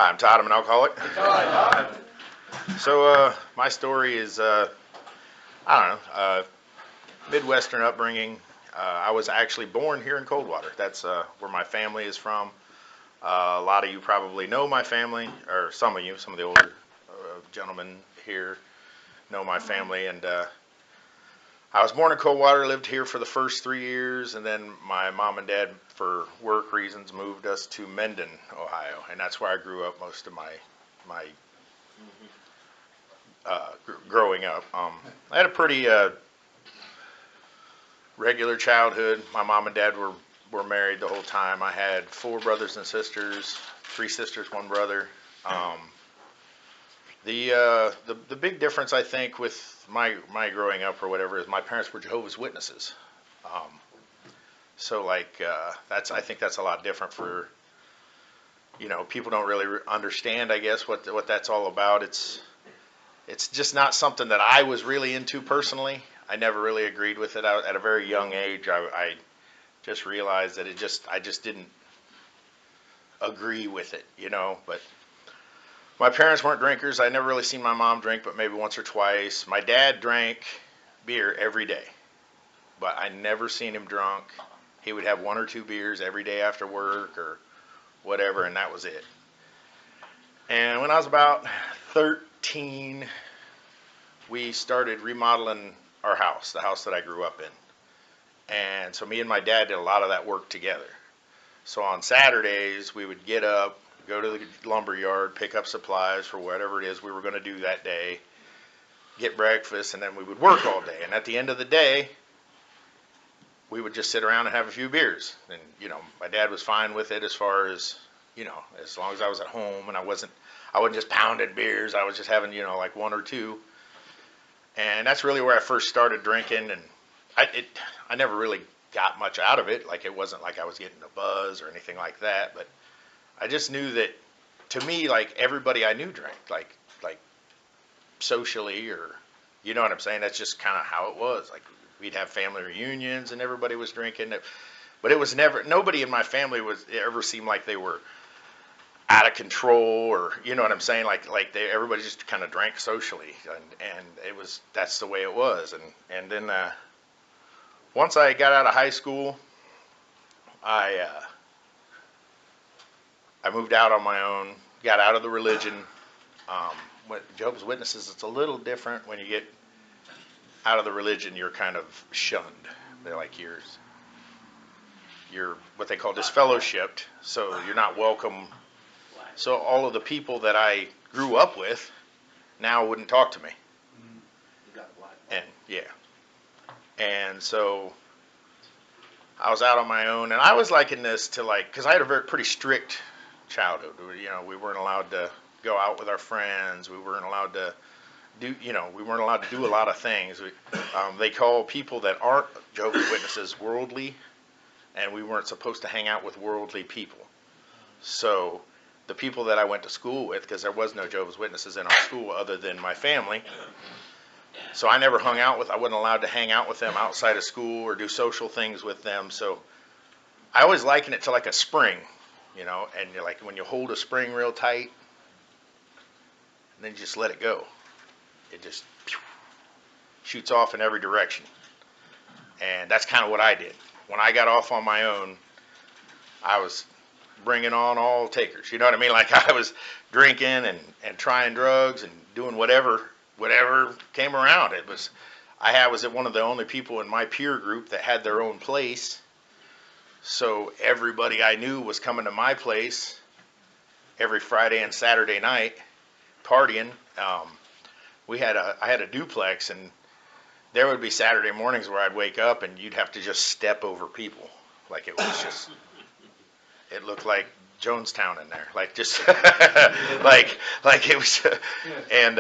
Hi, I'm Todd. I'm an alcoholic. Todd. So my story is, I don't know, Midwestern upbringing. I was actually born here in Coldwater. That's where my family is from. A lot of you probably know my family, or some of you, some of the older gentlemen here know my family. And I was born in Coldwater, lived here for the first 3 years, and then my mom and dad, for work reasons, moved us to Mendon, Ohio, and that's where I grew up most of my growing up. I had a pretty regular childhood. My mom and dad were married the whole time. I had 4 brothers and sisters, 3 sisters, 1 brother. The big difference, I think, with my growing up or whatever is my parents were Jehovah's Witnesses. So like I think that's a lot different for, people don't really understand, I guess, what that's all about. It's just not something that I was really into personally. I never really agreed with it. At a very young age, I just realized that I just didn't agree with it, But my parents weren't drinkers. I never really seen my mom drink, but maybe once or twice. My dad drank beer every day, but I never seen him drunk. He would have 1 or 2 beers every day after work or whatever, and that was it. And when I was about 13, we started remodeling our house, the house that I grew up in. And so me and my dad did a lot of that work together. So on Saturdays, we would get up, go to the lumber yard, pick up supplies for whatever it is we were going to do that day, get breakfast, and then we would work all day. And at the end of the day, we would just sit around and have a few beers. And, my dad was fine with it as far as, as long as I was at home and I wasn't just pounding beers. I was just having, like 1 or 2. And that's really where I first started drinking. And I never really got much out of it. Like, it wasn't like I was getting a buzz or anything like that. But I just knew that, to me, like, everybody I knew drank, like socially, or, you know what I'm saying? That's just kind of how it was. Like, we'd have family reunions and everybody was drinking. But it was never, nobody in my family ever seemed like they were out of control, or, you know what I'm saying? Like everybody just kind of drank socially, and that's the way it was. And then once I got out of high school, I moved out on my own, got out of the religion. With Jehovah's Witnesses, it's a little different. When you get out of the religion, you're kind of shunned. They're like you're what they call disfellowshipped, so you're not welcome. So all of the people that I grew up with now wouldn't talk to me. And yeah. And so I was out on my own, and I was liking this to, like, because I had a pretty strict childhood. We weren't allowed to go out with our friends. We weren't allowed to we weren't allowed to do a lot of things. They call people that aren't Jehovah's Witnesses worldly, and we weren't supposed to hang out with worldly people. So the people that I went to school with, because there was no Jehovah's Witnesses in our school other than my family, so I never I wasn't allowed to hang out with them outside of school or do social things with them. So I always liken it to like a spring, and you're like, when you hold a spring real tight, and then you just let it go. It just shoots off in every direction. And that's kind of what I did. When I got off on my own, I was bringing on all takers. You know what I mean? Like, I was drinking and trying drugs and doing whatever came around. I was one of the only people in my peer group that had their own place. So everybody I knew was coming to my place every Friday and Saturday night partying. I had a duplex, and there would be Saturday mornings where I'd wake up and you'd have to just step over people. Like, it was just, it looked like Jonestown in there. Like, just, like it was, and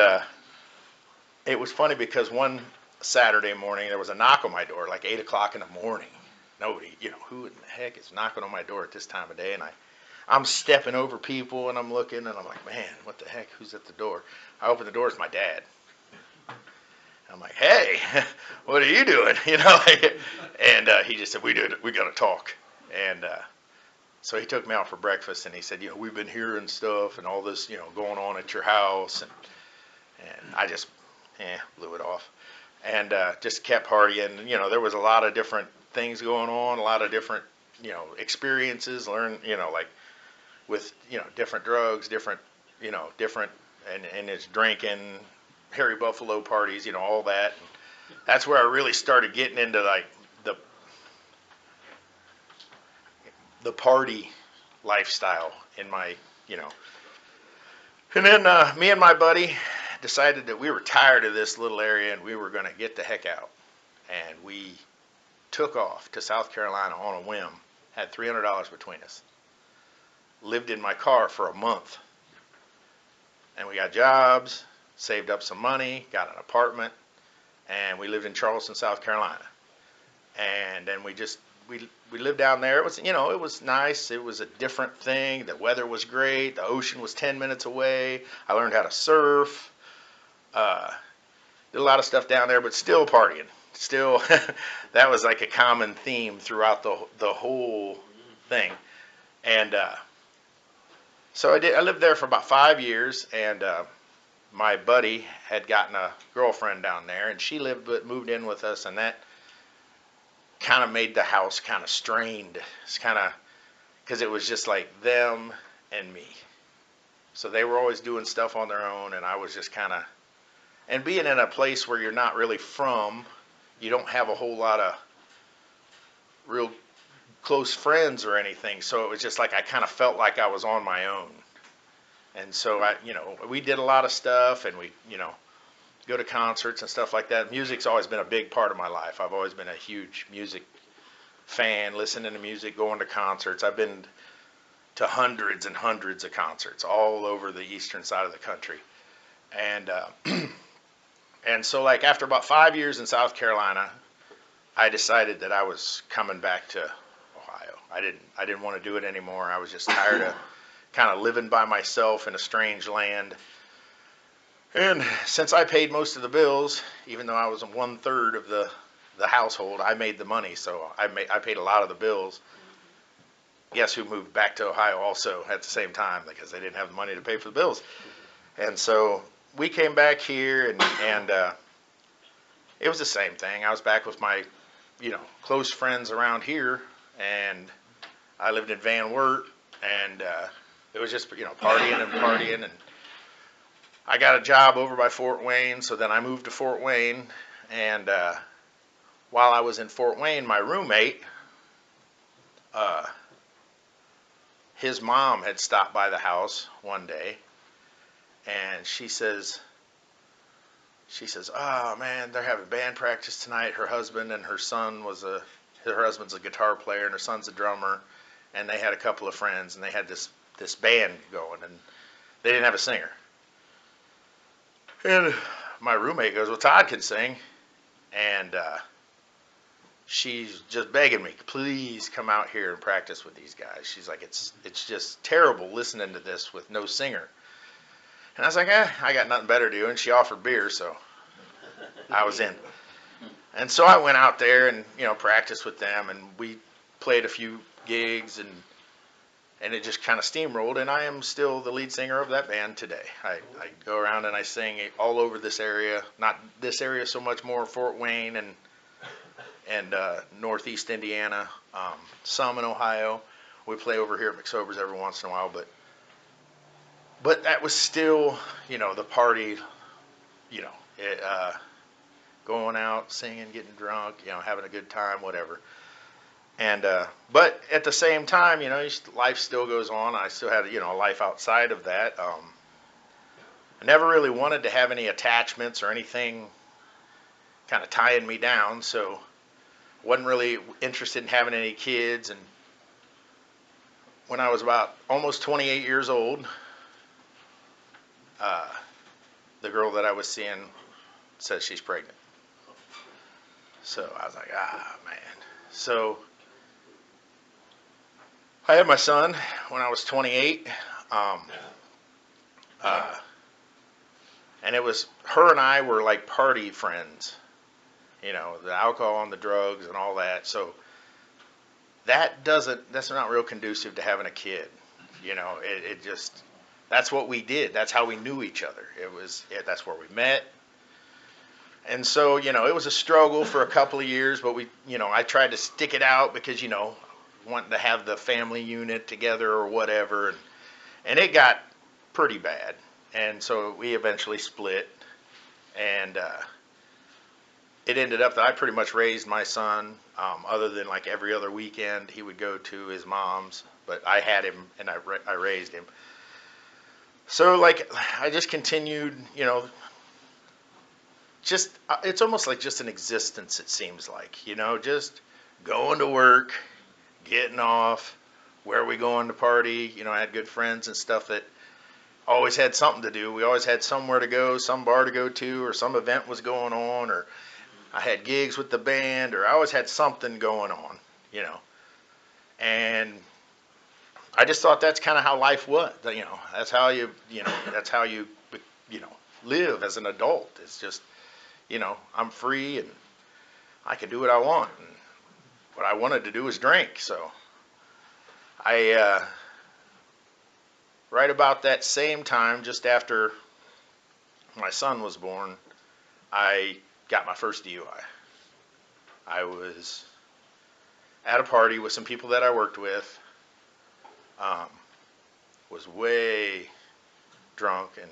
it was funny because one Saturday morning there was a knock on my door, like 8 o'clock in the morning. Nobody, who in the heck is knocking on my door at this time of day? And I'm stepping over people, and I'm looking, and I'm like, man, what the heck? Who's at the door? I open the door, it's my dad. I'm like, hey, what are you doing? And he just said, we got to talk. And So he took me out for breakfast, and he said, we've been hearing stuff and all this, going on at your house, and I just, blew it off, and just kept partying. There was a lot of different things going on, a lot of different, experiences, like with, different drugs, different, different, and it's drinking, Harry Buffalo parties, all that. And that's where I really started getting into like the party lifestyle in my, And then me and my buddy decided that we were tired of this little area and we were going to get the heck out. And we took off to South Carolina on a whim, had $300 between us. Lived in my car for a month. And we got jobs, saved up some money, got an apartment, and we lived in Charleston, South Carolina. And then we lived down there. It was, it was nice. It was a different thing. The weather was great. The ocean was 10 minutes away. I learned how to surf. Did a lot of stuff down there, but still partying. Still, that was like a common theme throughout the whole thing. And so I lived there for about 5 years, and my buddy had gotten a girlfriend down there, and she moved in with us, and that kind of made the house kind of strained. It's kind of, because it was just like them and me. So they were always doing stuff on their own, and I was just kind of, and being in a place where you're not really from, you don't have a whole lot of real close friends or anything. So it was just like I kind of felt like I was on my own. And so we did a lot of stuff, and we, go to concerts and stuff like that. Music's always been a big part of my life. I've always been a huge music fan, listening to music, going to concerts. I've been to hundreds and hundreds of concerts all over the eastern side of the country. And and so like after about 5 years in South Carolina, I decided that I was coming back to Ohio. I didn't want to do it anymore. I was just tired of kind of living by myself in a strange land. And since I paid most of the bills, even though I was 1/3 of the household, I made the money, so I paid a lot of the bills. Guess who moved back to Ohio also at the same time, because they didn't have the money to pay for the bills. And so we came back here, and it was the same thing. I was back with my, close friends around here, and I lived in Van Wert, and it was just, partying and partying, and I got a job over by Fort Wayne, so then I moved to Fort Wayne, and while I was in Fort Wayne, my roommate, his mom had stopped by the house one day, and she says, oh man, they're having band practice tonight. Her husband and her son her husband's a guitar player and her son's a drummer, and they had a couple of friends, and they had this band going, and they didn't have a singer. And my roommate goes, well, Todd can sing. And she's just begging me, please come out here and practice with these guys. She's like, it's just terrible listening to this with no singer. And I was like, I got nothing better to do. And she offered beer, so I was in. And so I went out there and, practiced with them. And we played a few gigs, and it just kind of steamrolled, and I am still the lead singer of that band today. I go around and I sing all over this area, not this area so much, more Fort Wayne and northeast Indiana, some in Ohio. We play over here at McSober's every once in a while, but that was still, the party, going out, singing, getting drunk, having a good time, whatever. And but at the same time, life still goes on. I still had, a life outside of that. I never really wanted to have any attachments or anything kind of tying me down, so wasn't really interested in having any kids. And when I was about almost 28 years old, the girl that I was seeing says she's pregnant. So I was like, man. So I had my son when I was 28, and it was, her and I were like party friends, the alcohol and the drugs and all that. So that's not real conducive to having a kid. You know, it just, that's what we did. That's how we knew each other. That's where we met. And so, you know, it was a struggle for a couple of years, but I tried to stick it out because, wanting to have the family unit together or whatever. And it got pretty bad. And so we eventually split. And it ended up that I pretty much raised my son, other than like every other weekend he would go to his mom's. But I had him and I raised him. So like I just continued, it's almost like just an existence, it seems like, just going to work, getting off, where are we going to party? I had good friends and stuff that always had something to do. We always had somewhere to go, some bar to go to, or some event was going on, or I had gigs with the band, or I always had something going on, and I just thought that's kind of how life was, that's how you live as an adult. It's just, I'm free and I can do what I want. And what I wanted to do was drink. So right about that same time, just after my son was born, I got my first DUI. I was at a party with some people that I worked with, was way drunk and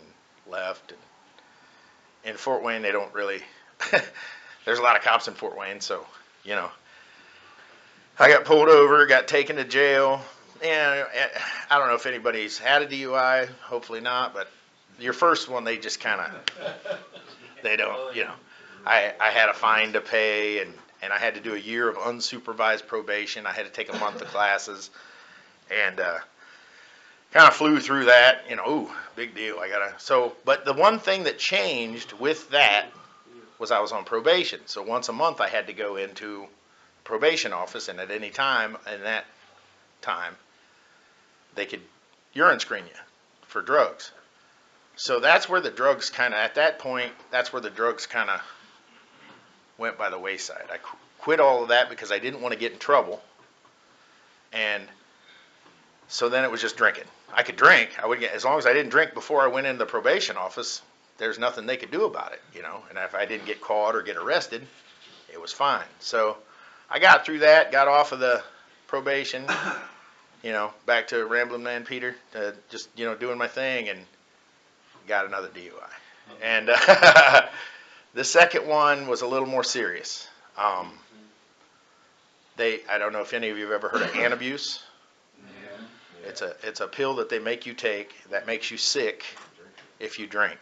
left. And in Fort Wayne, they don't really, there's a lot of cops in Fort Wayne, so, I got pulled over, got taken to jail. And I don't know if anybody's had a DUI, hopefully not, but your first one, they just kind of, they don't, I had a fine to pay, and I had to do a year of unsupervised probation. I had to take a month of classes, and kind of flew through that, ooh, big deal. But the one thing that changed with that was I was on probation. So once a month I had to go into probation office, and at any time in that time, they could urine screen you for drugs. So that's where the drugs at that point, that's where the drugs kind of went by the wayside. I quit all of that because I didn't want to get in trouble. And so then it was just drinking. I could drink. As long as I didn't drink before I went into the probation office, there's nothing they could do about it, And if I didn't get caught or get arrested, it was fine. So I got through that, got off of the probation, back to Ramblin' Man Peter, just, doing my thing, and got another DUI. And the second one was a little more serious. I don't know if any of you have ever heard of Antabuse. It's a pill that they make you take that makes you sick if you drink,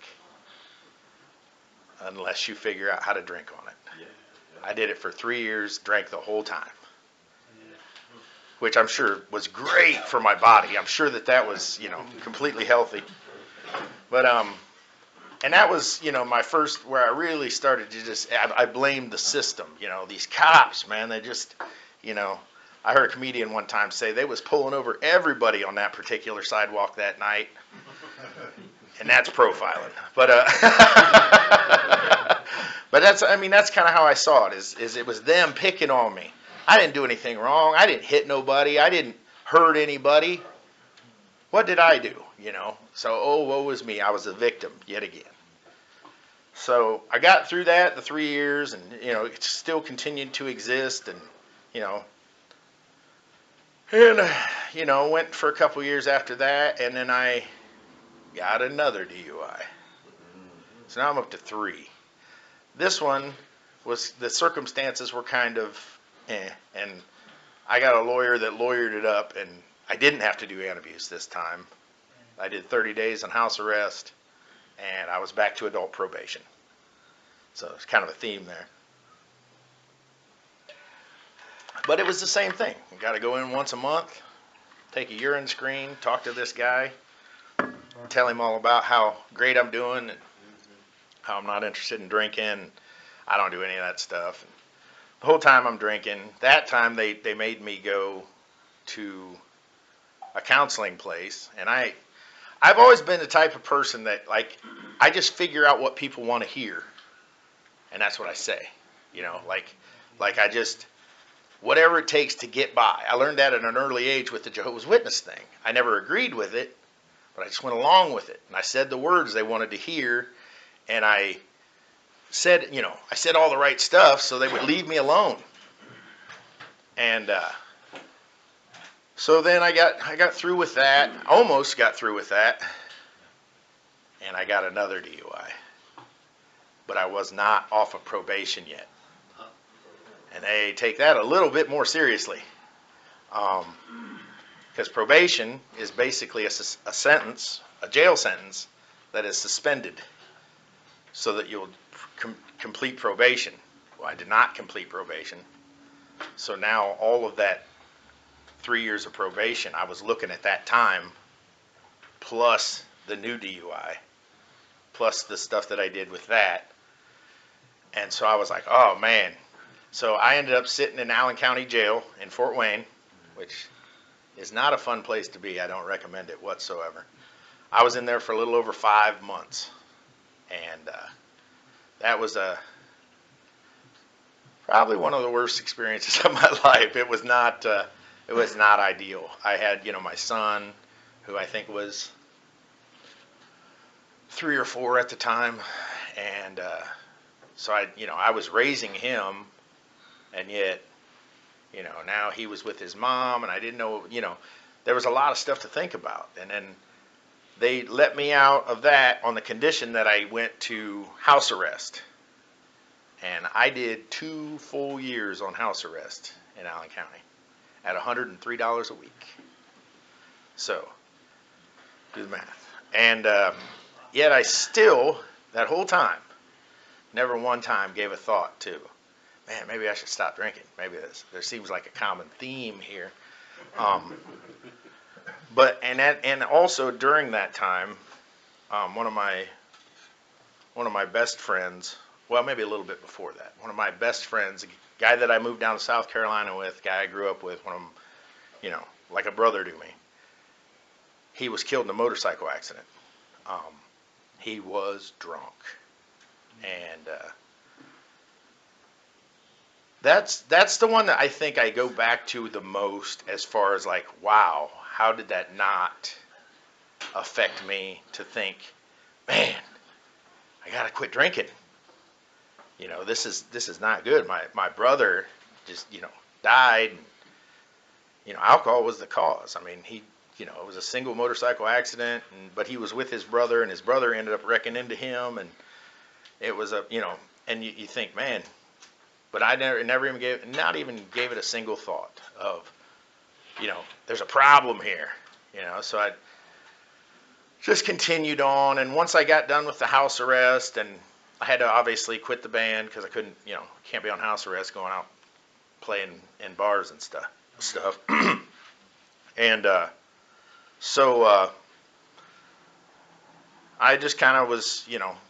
unless you figure out how to drink on it. I did it for 3 years, drank the whole time, which I'm sure was great for my body. I'm sure that was, completely healthy. But and that was, my first, where I really started to I blamed the system. These cops, man, they just, I heard a comedian one time say they was pulling over everybody on that particular sidewalk that night, and that's profiling. But but that's kind of how I saw it. Is it was them picking on me. I didn't do anything wrong. I didn't hit nobody. I didn't hurt anybody. What did I do? So woe was me. I was a victim yet again. So I got through that, the 3 years, and it still continued to exist, and went for a couple years after that, and then I got another DUI. So now I'm up to 3. This one was, the circumstances were kind of and I got a lawyer that lawyered it up, and I didn't have to do Antabuse this time. I did 30 days on house arrest, and I was back to adult probation. So it's kind of a theme there. But it was the same thing. You got to go in once a month, take a urine screen, talk to this guy, tell him all about how great I'm doing, and how I'm not interested in drinking. I don't do any of that stuff. And the whole time I'm drinking, that time they made me go to a counseling place, and I've always been the type of person that, I just figure out what people want to hear, and that's what I say. whatever it takes to get by. I learned that at an early age with the Jehovah's Witness thing. I never agreed with it, but I just went along with it. And I said the words they wanted to hear, and I said, I said all the right stuff so they would leave me alone. And so then I got through with that, almost got through with that, and I got another DUI. But I was not off of probation yet. And they take that a little bit more seriously. Because probation is basically a sentence, a jail sentence, that is suspended so that you'll complete probation. Well, I did not complete probation. So now all of that 3 years of probation, I was looking at that time, plus the new DUI, plus the stuff that I did with that. And so I was like, oh man. So I ended up sitting in Allen County Jail in Fort Wayne, which is not a fun place to be. I don't recommend it whatsoever. I was in there for a little over 5 months. And that was probably one of the worst experiences of my life. It was not ideal. I had, my son, who I think was 3 or 4 at the time, and so I was raising him, and yet, now he was with his mom, and I didn't know, there was a lot of stuff to think about. And then they let me out of that on the condition that I went to house arrest. And I did 2 full years on house arrest in Allen County at $103 a week. So, do the math. And yet I still, that whole time, never one time gave a thought to, man, maybe I should stop drinking. Maybe there seems like a common theme here. And also during that time, one of my best friends, well, maybe a little bit before that, one of my best friends, a guy that I moved down to South Carolina with, guy I grew up with, one of them, like a brother to me, he was killed in a motorcycle accident. He was drunk. And that's the one that I think I go back to the most, as far as like, wow, how did that not affect me to think, man, I gotta quit drinking. This is not good. My brother just died. And, alcohol was the cause. I mean, it was a single motorcycle accident, but he was with his brother, and his brother ended up wrecking into him, and it was and you think, man. But I never even gave it a single thought of, there's a problem here, So I just continued on, and once I got done with the house arrest, and I had to obviously quit the band because I couldn't, can't be on house arrest going out playing in bars and stuff. And so I just kind of was,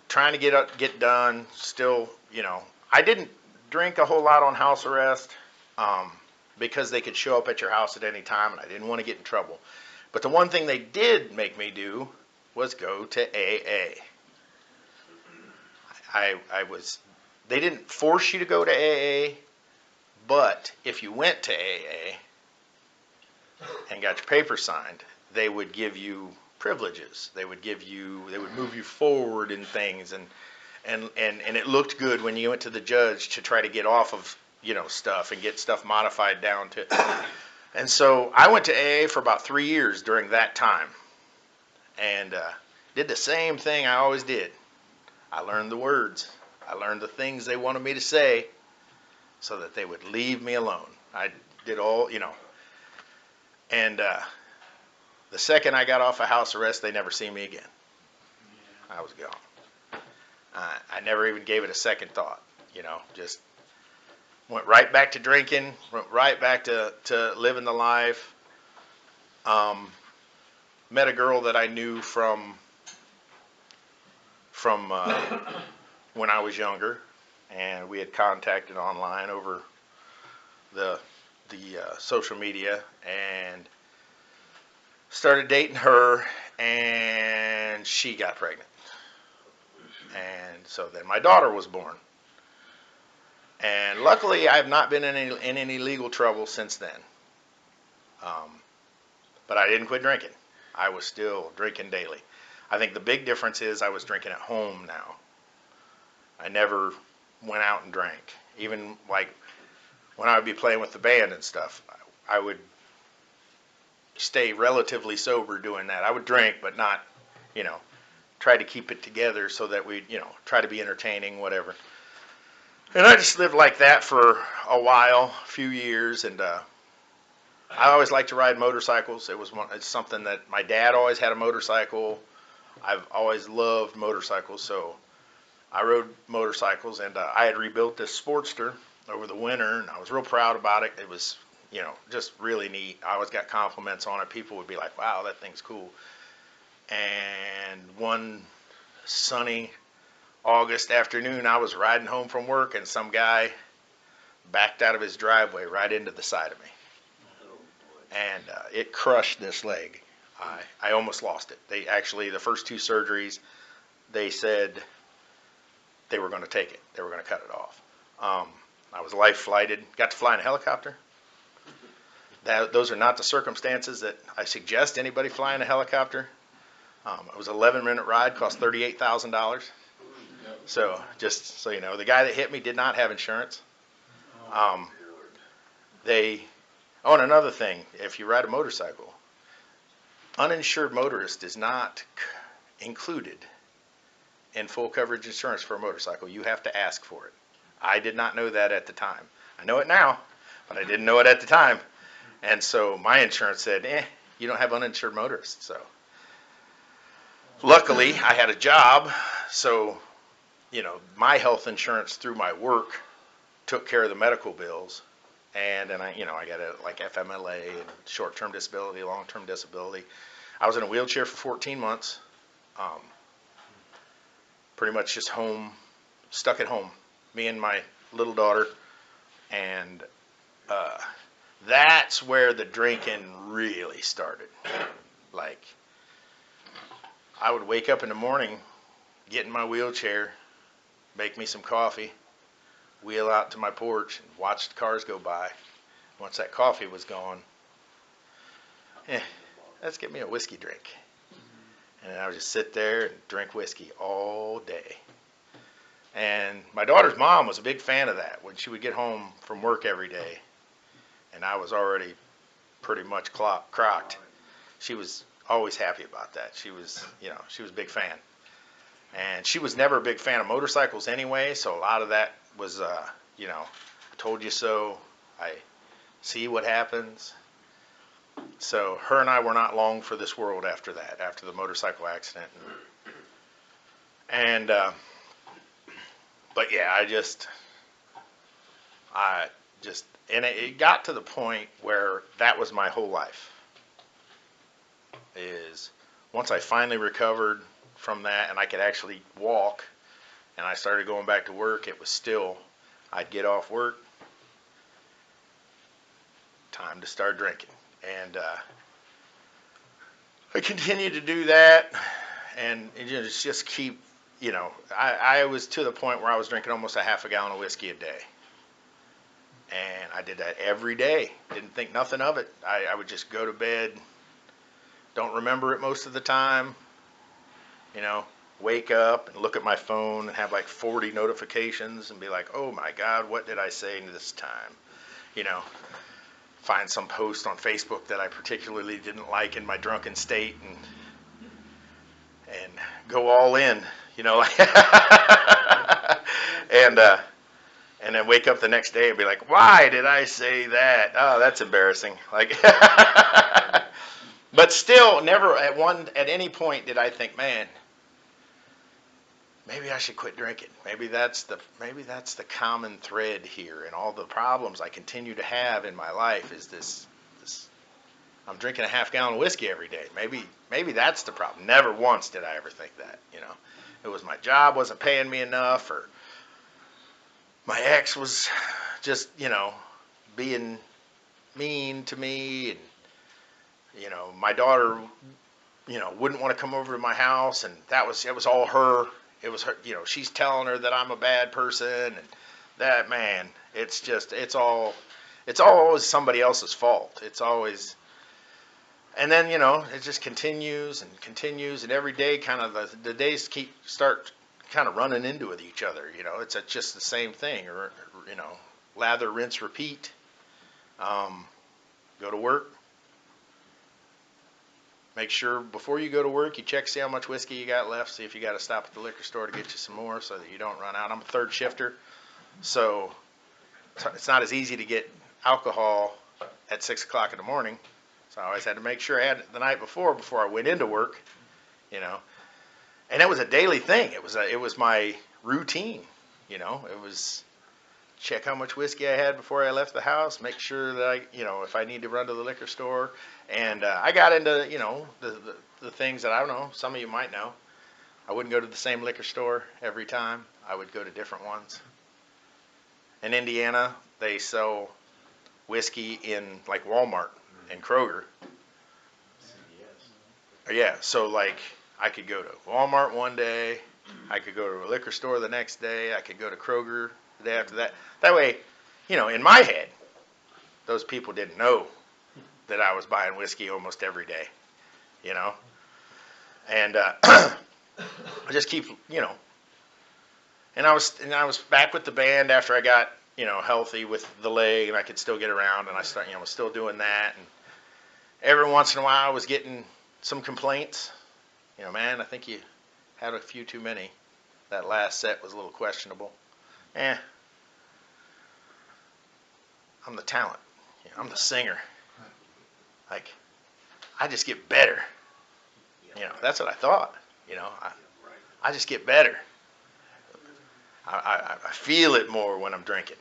trying to get done. Still, I didn't drink a whole lot on house arrest because they could show up at your house at any time, and I didn't want to get in trouble. But the one thing they did make me do was go to AA. They didn't force you to go to AA, but if you went to AA and got your paper signed, they would give you privileges. They would move you forward in things, and it looked good when you went to the judge to try to get off of, stuff and get stuff modified down to. And so I went to AA for about 3 years during that time, and did the same thing I always did. I learned the words. I learned the things they wanted me to say so that they would leave me alone. I did all, and the second I got off of house arrest, they never seen me again. I was gone. I never even gave it a second thought, just went right back to drinking, went right back to living the life. Met a girl that I knew from when I was younger, and we had contacted online over the social media, and started dating her, and she got pregnant. And so then my daughter was born. And luckily, I have not been in any legal trouble since then. Um, but I didn't quit drinking. I was still drinking daily. I think the big difference is I was drinking at home now. I never went out and drank. Even like when I would be playing with the band and stuff, I would stay relatively sober doing that. I would drink, but not, you know, try to keep it together so that we, try to be entertaining, whatever. And I just lived like that for a while, a few years, and I always liked to ride motorcycles. It's something that my dad always had a motorcycle. I've always loved motorcycles, so I rode motorcycles, and I had rebuilt this Sportster over the winter, and I was real proud about it. It was, just really neat. I always got compliments on it. People would be like, wow, that thing's cool. And one sunny August afternoon, I was riding home from work, and some guy backed out of his driveway right into the side of me. And it crushed this leg. I almost lost it. They actually, the first 2 surgeries, they said they were going to take it. They were going to cut it off. I was life flighted. Got to fly in a helicopter. Those are not the circumstances that I suggest anybody fly in a helicopter. It was an 11-minute ride, cost $38,000. So just so you know, the guy that hit me did not have insurance. And another thing, if you ride a motorcycle, uninsured motorist is not included in full coverage insurance for a motorcycle. You have to ask for it. I did not know that at the time. I know it now, but I didn't know it at the time. And so my insurance said, you don't have uninsured motorists. So luckily, I had a job, so my health insurance through my work took care of the medical bills, and I got like FMLA and short-term disability, long-term disability. I was in a wheelchair for 14 months, pretty much just home, stuck at home, me and my little daughter, and that's where the drinking really started. Like, I would wake up in the morning, get in my wheelchair, make me some coffee, wheel out to my porch, and watch the cars go by. Once that coffee was gone, let's get me a whiskey drink. And I would just sit there and drink whiskey all day. And my daughter's mom was a big fan of that when she would get home from work every day. And I was already pretty much crocked. She was always happy about that. She was a big fan. And she was never a big fan of motorcycles anyway, so a lot of that was, I told you so, I see what happens. So her and I were not long for this world after that, after the motorcycle accident. And but yeah, and it got to the point where that was my whole life. Is once I finally recovered from that and I could actually walk and I started going back to work, it was still, I'd get off work, time to start drinking. And I continued to do that, and just keep, I was to the point where I was drinking almost a half a gallon of whiskey a day. And I did that every day. Didn't think nothing of it. I would just go to bed, don't remember it most of the time, wake up and look at my phone and have like 40 notifications and be like, oh my God, what did I say this time? Find some post on Facebook that I particularly didn't like in my drunken state and go all in, and then wake up the next day and be like, why did I say that? Oh, that's embarrassing. Like, but still, never at any point did I think, man, maybe I should quit drinking. Maybe that's the common thread here, and all the problems I continue to have in my life is this. I'm drinking a half gallon of whiskey every day. Maybe that's the problem. Never once did I ever think that. It was my job wasn't paying me enough, or my ex was just being mean to me, and my daughter wouldn't want to come over to my house, and it was all her. It was her, she's telling her that I'm a bad person, and That man, it's always somebody else's fault. It's always, and then it just continues and continues, and every day kind of the days start kind of running into with each other. It's just the same thing, or lather, rinse, repeat. Go to work. Make sure before you go to work, you check, see how much whiskey you got left, see if you got to stop at the liquor store to get you some more so that you don't run out. I'm a third shifter, so it's not as easy to get alcohol at 6 o'clock in the morning. So I always had to make sure I had it the night before I went into work, And it was a daily thing. It was my routine, It was check how much whiskey I had before I left the house, make sure that if I need to run to the liquor store. And I got into, the things that I don't know, some of you might know. I wouldn't go to the same liquor store every time. I would go to different ones. In Indiana, they sell whiskey in like Walmart and Kroger. Yeah, so like I could go to Walmart one day, I could go to a liquor store the next day, I could go to Kroger the day after that. That way, in my head, those people didn't know that I was buying whiskey almost every day, And I just keep, and I was back with the band after I got, healthy with the leg, and I could still get around, and I was still doing that. And every once in a while, I was getting some complaints. Man, I think you had a few too many. That last set was a little questionable. I'm the talent. I'm the singer. Like, I just get better. That's what I thought. I just get better. I feel it more when I'm drinking.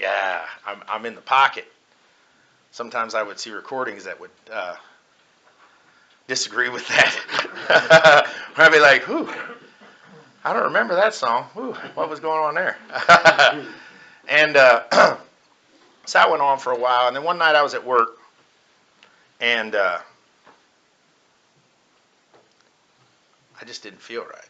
I'm in the pocket. Sometimes I would see recordings that would disagree with that. I'd be like, "Whew, I don't remember that song. Whew, what was going on there?" And so that went on for a while. And then one night I was at work, and I just didn't feel right.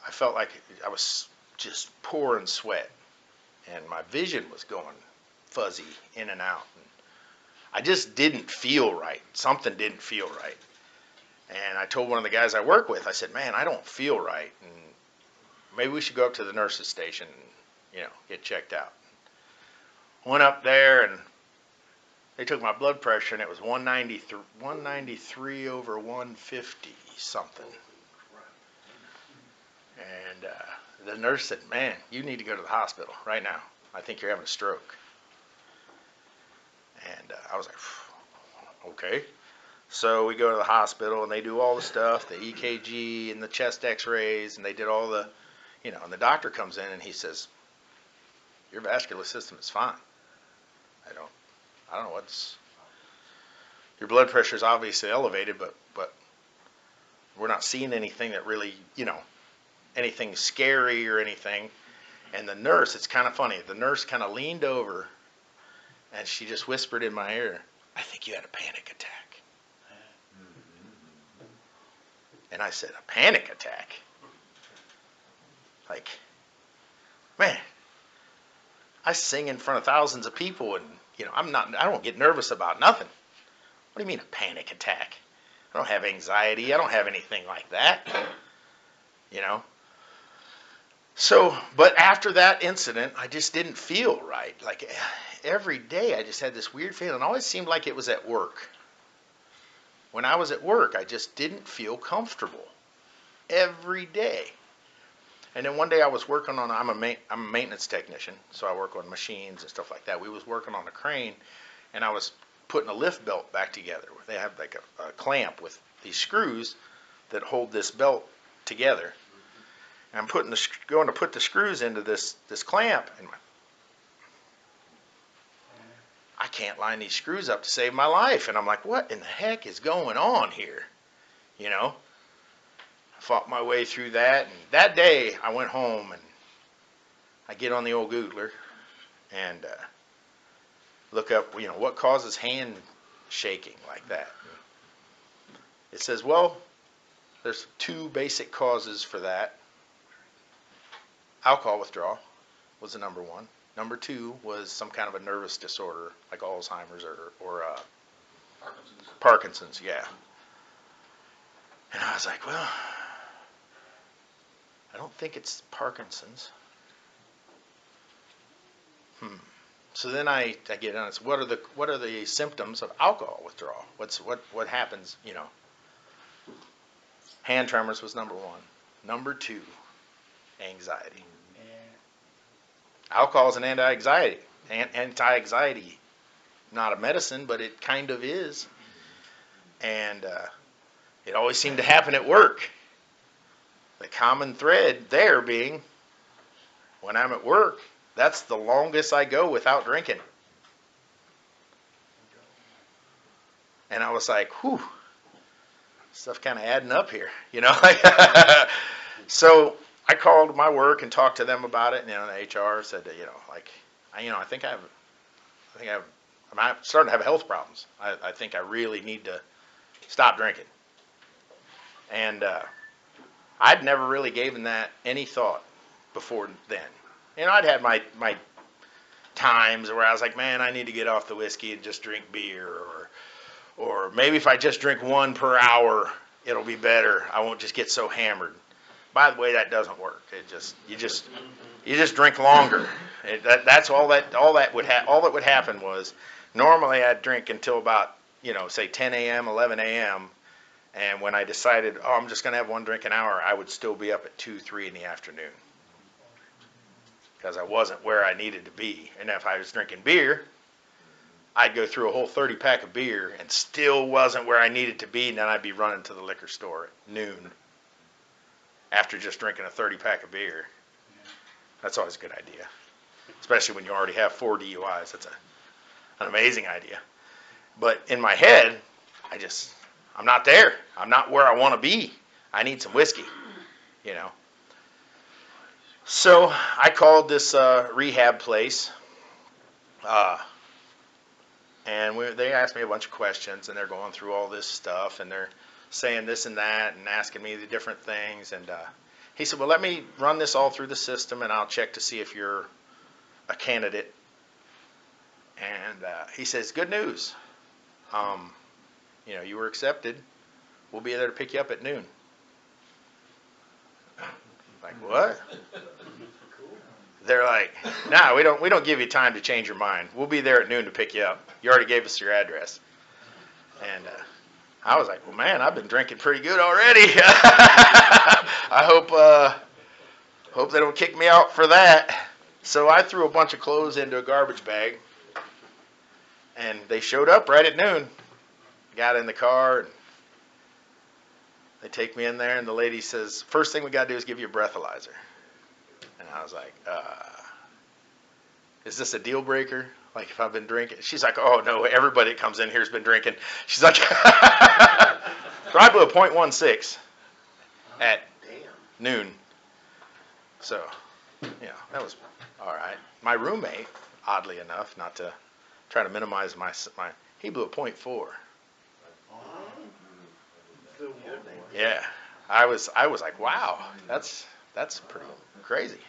I felt like I was just pouring sweat, and my vision was going fuzzy in and out. And I just didn't feel right. Something didn't feel right. And I told one of the guys I work with, I said, "Man, I don't feel right, and maybe we should go up to the nurse's station and, get checked out." Went up there, and they took my blood pressure, and it was 193 over 150 something. And the nurse said, "Man, you need to go to the hospital right now. I think you're having a stroke." And I was like, "Okay." So we go to the hospital, and they do all the stuff, the EKG and the chest x-rays, and they did all the, and the doctor comes in, and he says, "Your vascular system is fine. I don't know your blood pressure is obviously elevated, but we're not seeing anything that really, anything scary or anything." And the nurse, it's kind of funny, the nurse kind of leaned over, and she just whispered in my ear, "I think you had a panic attack." And I said, "A panic attack?" Like, man, I sing in front of thousands of people, and I don't get nervous about nothing. What do you mean a panic attack? I don't have anxiety. I don't have anything like that. So, but after that incident, I just didn't feel right. Like every day I just had this weird feeling. It always seemed like it was at work. When I was at work, I just didn't feel comfortable every day. And then one day I was working on, I'm a maintenance technician, so I work on machines and stuff like that. We was working on a crane, and I was putting a lift belt back together. They have like a clamp with these screws that hold this belt together. And I'm going to put the screws into this clamp, and I can't line these screws up to save my life. And I'm like, what in the heck is going on here? I fought my way through that. And that day I went home, and I get on the old Googler and look up, what causes hand shaking like that. It says, well, There's two basic causes for that. Alcohol withdrawal was the number one. Number two was some kind of a nervous disorder, like Alzheimer's or Parkinson's, yeah. And I was like, well, I don't think it's Parkinson's. So then I get on this. What are the symptoms of alcohol withdrawal? What happens? Hand tremors was number one. Number two, anxiety. Alcohol is an anti-anxiety. Not a medicine, but it kind of is. And it always seemed to happen at work. The common thread there being, when I'm at work, that's the longest I go without drinking. And I was like, whew, stuff kind of adding up here, So I called my work and talked to them about it, and the HR said that, I think I'm starting to have health problems. I think I really need to stop drinking. And I'd never really given that any thought before then. I'd had my times where I was like, man, I need to get off the whiskey and just drink beer, or maybe if I just drink one per hour, it'll be better. I won't just get so hammered. By the way, that doesn't work. You just drink longer. That's all that would happen was normally I'd drink until about say 10 a.m., 11 a.m. And when I decided, I'm just going to have one drink an hour, I would still be up at 2, 3 in the afternoon. Because I wasn't where I needed to be. And if I was drinking beer, I'd go through a whole 30-pack of beer and still wasn't where I needed to be, and then I'd be running to the liquor store at noon after just drinking a 30-pack of beer. That's always a good idea, especially when you already have 4 DUIs. That's an amazing idea. But in my head, I'm not there. I'm not where I want to be. I need some whiskey, So I called this rehab place, and they asked me a bunch of questions, and they're going through all this stuff, and they're saying this and that, and asking me the different things. And he said, well, let me run this all through the system, and I'll check to see if you're a candidate. And he says, good news. You were accepted. We'll be there to pick you up at noon. Like, what? They're like, nah, we don't give you time to change your mind. We'll be there at noon to pick you up. You already gave us your address. And I was like, well, man, I've been drinking pretty good already. I hope they don't kick me out for that. So I threw a bunch of clothes into a garbage bag, and they showed up right at noon. Got in the car, and they take me in there, and the lady says, first thing we got to do is give you a breathalyzer. And I was like, is this a deal breaker? Like if I've been drinking? She's like, oh, no, everybody that comes in here has been drinking. She's like, so I blew a .16 at noon. So, that was all right. My roommate, oddly enough, not to try to minimize my he blew a .4. Yeah, I was like, wow, that's pretty crazy.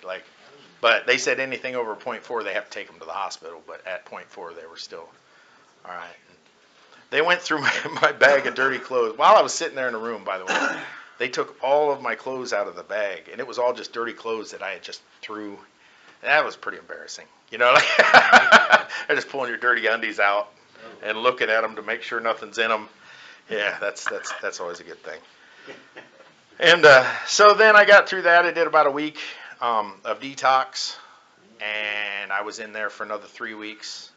But they said anything over .4, they have to take them to the hospital. But at .4, they were still all right. They went through my bag of dirty clothes while I was sitting there in the room. By the way, they took all of my clothes out of the bag, and it was all just dirty clothes that I had just threw. That was pretty embarrassing. They're just pulling your dirty undies out and looking at them to make sure nothing's in them. Yeah, that's always a good thing. And so then I got through that. I did about a week of detox, and I was in there for another 3 weeks,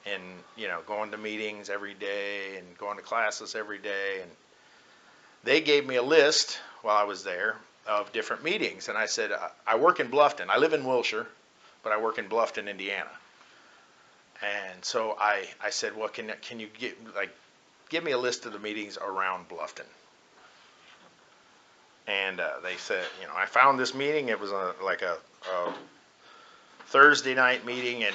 and going to meetings every day and going to classes every day. And they gave me a list while I was there of different meetings, and I said, I work in Blufton. I live in Wilshire, but I work in Blufton, Indiana. And so I said, well, can you give me a list of the meetings around Blufton? And they said, I found this meeting. It was a Thursday night meeting in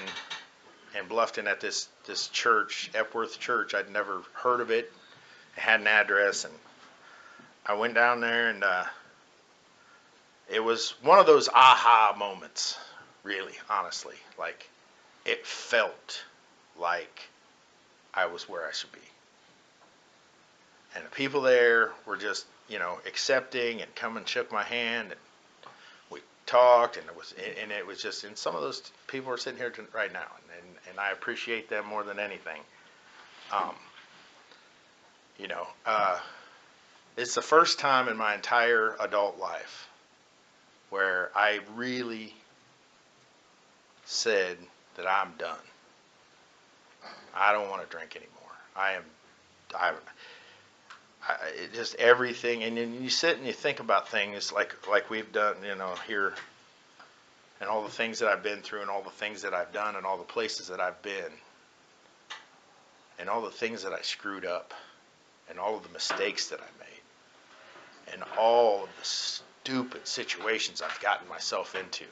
Blufton at this church, Epworth Church. I'd never heard of it. It had an address, and I went down there, and it was one of those aha moments, really, honestly. Like, it felt like I was where I should be. And the people there were just, accepting, and come and shook my hand, and we talked, and it was just, and some of those people are sitting here right now, and I appreciate them more than anything. It's the first time in my entire adult life where I really said that I'm done. I don't want to drink anymore. It just everything, and then you sit and you think about things like we've done, here, and all the things that I've been through, and all the things that I've done, and all the places that I've been, and all the things that I screwed up, and all of the mistakes that I made, and all of the stupid situations I've gotten myself into.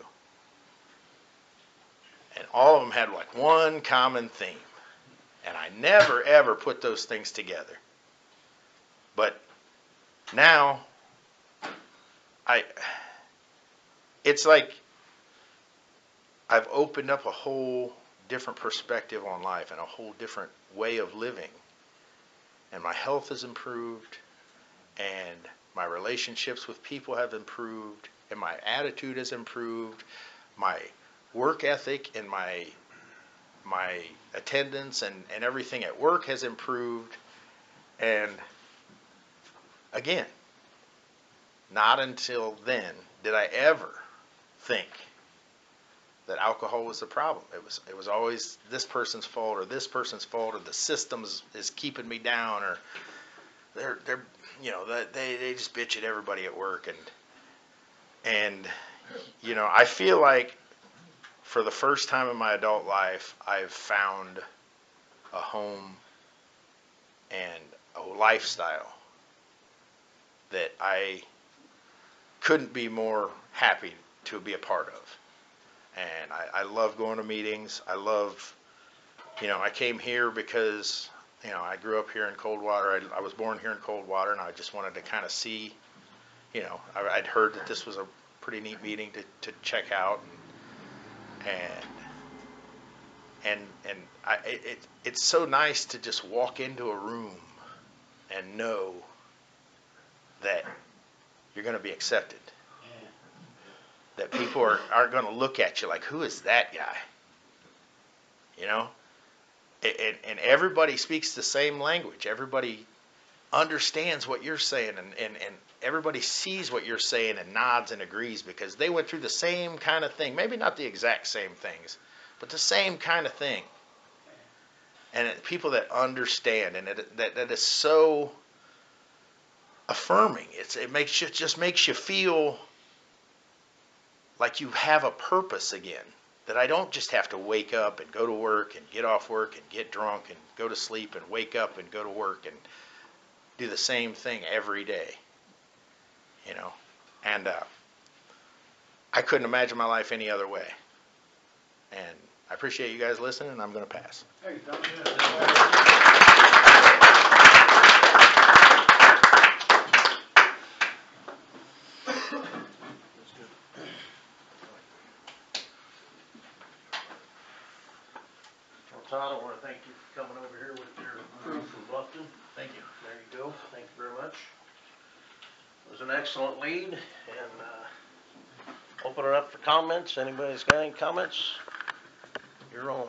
And all of them had like one common theme. And I never, ever put those things together. But now, it's like I've opened up a whole different perspective on life and a whole different way of living. And my health has improved, and my relationships with people have improved, and my attitude has improved, my work ethic and my attendance and everything at work has improved. And again, not until then did I ever think that alcohol was the problem. It was always this person's fault, or this person's fault, or the system is keeping me down, or they just bitch at everybody at work, and I feel like for the first time in my adult life, I've found a home and a lifestyle that I couldn't be more happy to be a part of. And I love going to meetings. I love, I came here because, I grew up here in Coldwater. I was born here in Coldwater, and I just wanted to kind of see, I'd heard that this was a pretty neat meeting to check out, it's so nice to just walk into a room and know that you're going to be accepted. That people aren't going to look at you like, who is that guy? And everybody speaks the same language. Everybody understands what you're saying, and everybody sees what you're saying and nods and agrees, because they went through the same kind of thing. Maybe not the exact same things, but the same kind of thing. And people that understand, and that is so affirming. It just makes you feel like you have a purpose again. That I don't just have to wake up and go to work and get off work and get drunk and go to sleep and wake up and go to work and do the same thing every day. And I couldn't imagine my life any other way. And I appreciate you guys listening, and I'm going to pass. Hey, Todd, I want to thank you for coming over here with your crew from Blufton. Thank you. There you go. Thank you very much. It was an excellent lead, and open it up for comments. Anybody's got any comments? You're on.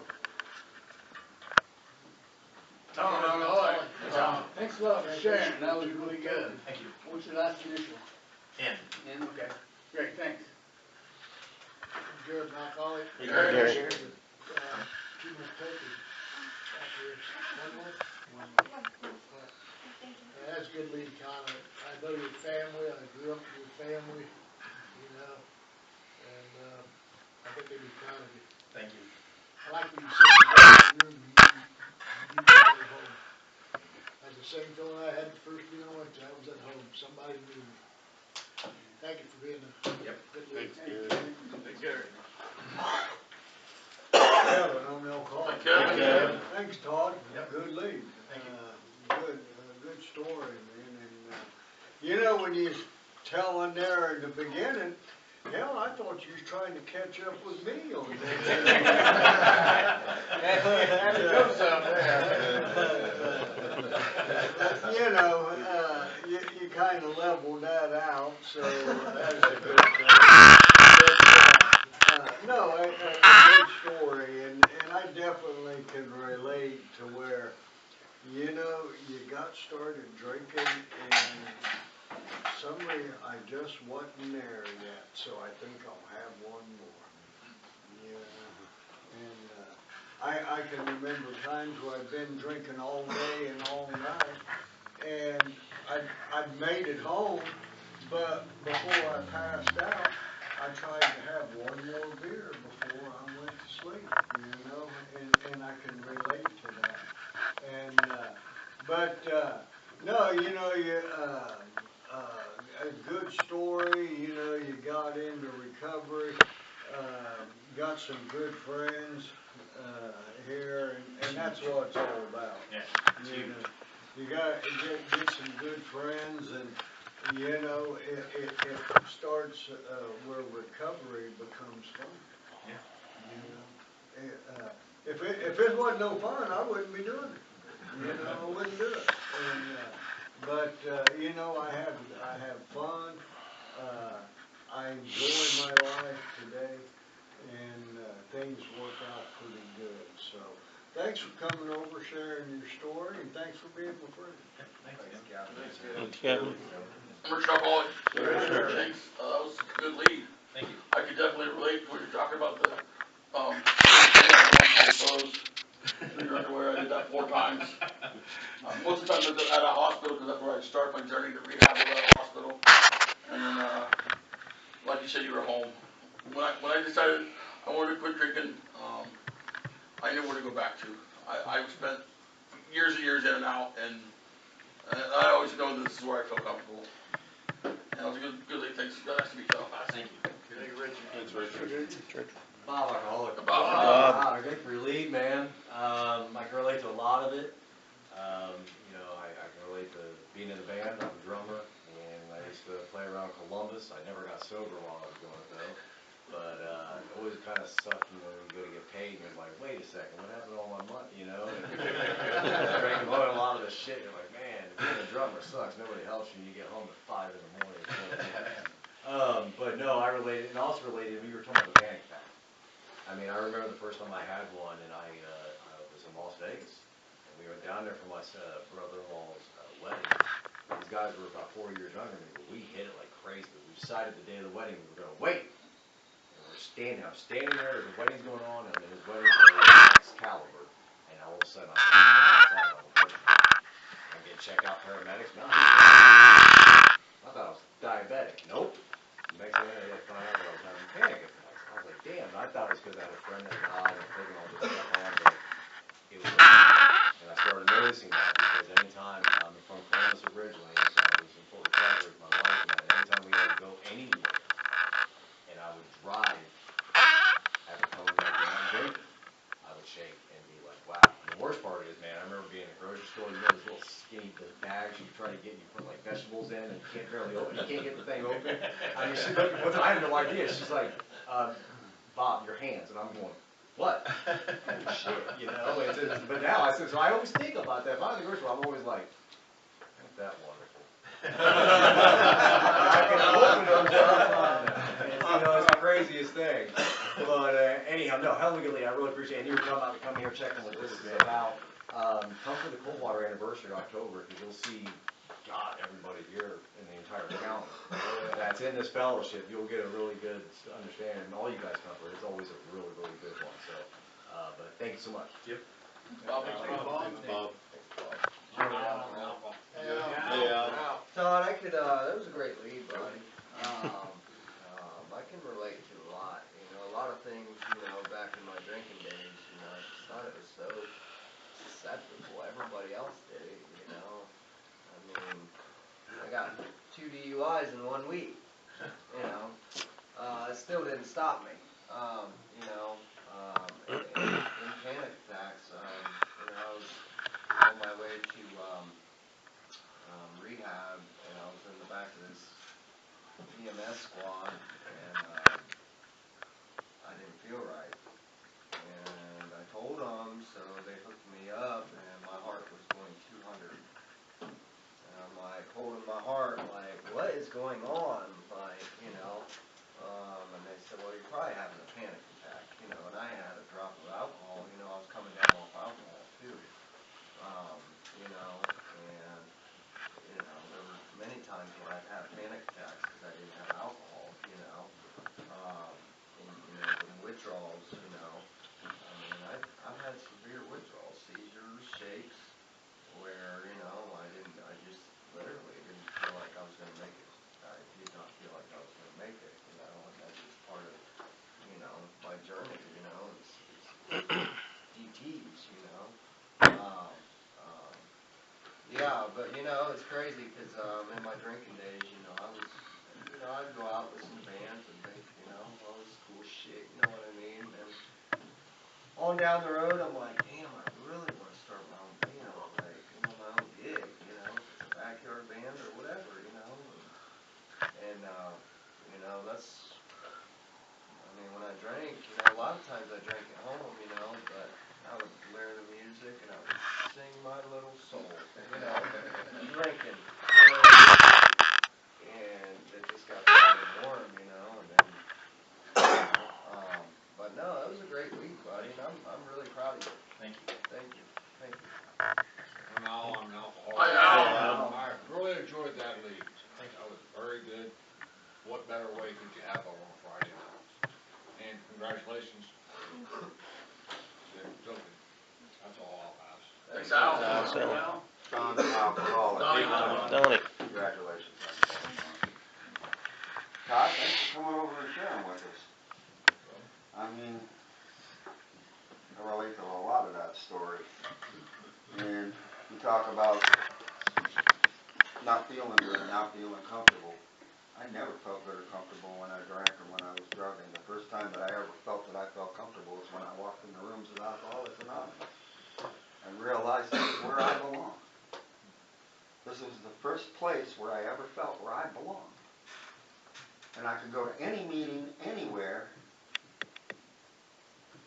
Tom, thanks a lot for sharing. That was really good. Thank you. What's your last initial? N. Okay. Great, thanks. Jared, my colleague. Hey, Gary. Two more coaches. One more? One more. That's a good lead comment. I know your family. I grew up with your family, and I think they'd be proud of you. Thank you. I like when you said in the room, you can go home. That's the same feeling I had the first meeting I went to. I was at home. Somebody knew me. Thank you for being a good lead. Thanks, Gary. Kevin, I'm Mel Carter. Kevin. Thanks, Todd. Yep. Good lead. Thank you. Good story, man. And You know, when you was telling there in the beginning, hell, I thought you was trying to catch up with me on that. Had to go some You know, you kind of leveled that out, so that's a good thing. But, no, a good story, and I definitely can relate to where, you know, you got started drinking, and some reason I just wasn't there yet, so I think I'll have one more. Yeah, and I can remember times where I've been drinking all day and all night, and I'd made it home, but before I passed out, I tried to have one more beer before I went to sleep, you know, and I can relate to that. And, no, you know, a good story, you know, you got into recovery, got some good friends, here, and that's what it's all about. Yeah, it's You huge. know, you got to get some good friends, and you know it starts where recovery becomes fun. Yeah. You know, if it wasn't no fun, I wouldn't be doing it. You know, I wouldn't do it. And, but you know, I have fun. I enjoy my life today, and things work out pretty good. So, thanks for coming over, sharing your story, and thanks for being my friend. Thanks, Kevin. We're Chuck Ollie. Sure. Thanks. That was a good lead. Thank you. I could definitely relate to what you're talking about. The clothes, your underwear. I did that 4 times. Most of the time I was at a hospital because that's where I start my journey to rehab, was at a hospital. And then, like you said, you were home. When I decided I wanted to quit drinking, I knew where to go back to. I spent years and years in and out, and I always know this is where I felt comfortable. And it was a good lead. Thanks. That has to be tough. Thank you. Thanks, Richard. Bob, alcoholic. Bob. Great for your lead, man. I can relate to a lot of it. You know, I can relate to being in the band. I'm a drummer, and I used to play around Columbus. I never got sober while I was doing it, though. But it always kind of sucked, you know, when you go to get paid, and you're like, wait a second, what happened to all my money, you know? And drinking a lot of the shit, you're like, man, being a drummer sucks. Nobody helps you, and you get home at 5 in the morning. But no, I related, and also related, we were talking about the panic attack. I mean, I remember the first time I had one, and I was in Las Vegas, and we went down there for my brother-in-law's wedding. These guys were about 4 years younger than me, but we hit it like crazy. We decided the day of the wedding we were going to wait. And we're standing, I'm standing there, the wedding's going on, and his wedding's Excalibur, and all of a sudden I'm getting checked out paramedics. No, I thought I was diabetic. Nope. Next thing I found out that I was having panic attacks. I was like, damn. And I thought it was because I had a friend that died and taking all this stuff on, but it was. And I started noticing that because anytime I'm from Columbus originally, so I was in full recovery with my wife, and anytime we had to go anywhere, and I would drive, have to come back and I'm drinking, I would shake and be like, wow. And the worst part is, man, I remember being in a grocery store, you know those little skinny bags you try to get, you put like vegetables in, and you can't barely open, you can't get the thing open. I mean, she's looking, I had no idea. She's like, Bob, your hands. And I'm going, what? Oh, shit, you know? But now I said, so I always think about that. If I'm in the grocery store, I'm always like, ain't that wonderful? I can open them just fine now. You know, it's the craziest thing. But anyhow, no, hell of a good lead. I really appreciate it. And you were talking about coming here checking what this is about. Come for the Coldwater anniversary in October, because you'll see, God, everybody here in the entire county that's in this fellowship. You'll get a really good understanding. And all you guys come for, it's always a really, really good one. So, but thank you so much. Yep. Bob. Bob. Yeah. Todd, that was a great lead, buddy. I can relate to a lot. You know, a lot of things, you know, back in my drinking days, you know, I just thought it was so susceptible. Everybody else did it, you know. I mean, I got 2 DUIs in 1 week, you know. It still didn't stop me, you know. In panic attacks, you know, I was on my way to rehab, and I was in the back EMS squad, and I didn't feel right. And I told them, so they hooked me up, and my heart was going 200. And I'm like, holding my heart, like, what is going on? Like, you know. And they said, well, you're probably having a panic attack, you know. And I had a drop of alcohol, you know. I was coming down off alcohol too, you know. And you know, there were many times where I've had panic attacks because I didn't have alcohol, you know. And you know, the withdrawals, you know. I mean, I've had severe withdrawals, seizures, shakes, where, you know, I just literally didn't feel like I was going to make it. I did not feel like I was going to make it, you know, and that's just part of, you know, my journey, you know, it's DTs, you know. Yeah, but, you know, it's crazy because in my drinking days, you know, I'd go out, listen to bands and think, you know, all this cool shit, you know what I mean? And on down the road, I'm like, damn, I really want to start my own band, like, you know, my own gig, you know, if it's a backyard band or whatever, you know, and you know, I mean, when I drank, you know, a lot of times I drank at home, you know, but I would blare the music and I would sing my little soul, you know, drinking, you know, and it just got kind of warm, you know, and then, but no, that was a great week, buddy, and I'm really proud of you. Thank you. Thank you. I'm Al, I'm an alcoholic. Hi, Al. I really enjoyed that lead. I think that was very good. What better way could you have on a Friday night? And congratulations. Joking. That's all I'll pass. Thanks, Al. Don's an alcoholic. Donnie. Congratulations on that. Todd, thanks for coming over and sharing with us. I mean, I relate to a lot of that story. And you talk about not feeling good, not feeling comfortable. I never felt good or comfortable when I drank or when I was drugging. The first time that I ever felt that I felt comfortable was when I walked in the rooms of Alcoholics Anonymous and realized this is where I belong. This was the first place where I ever felt where I belong. And I could go to any meeting, anywhere,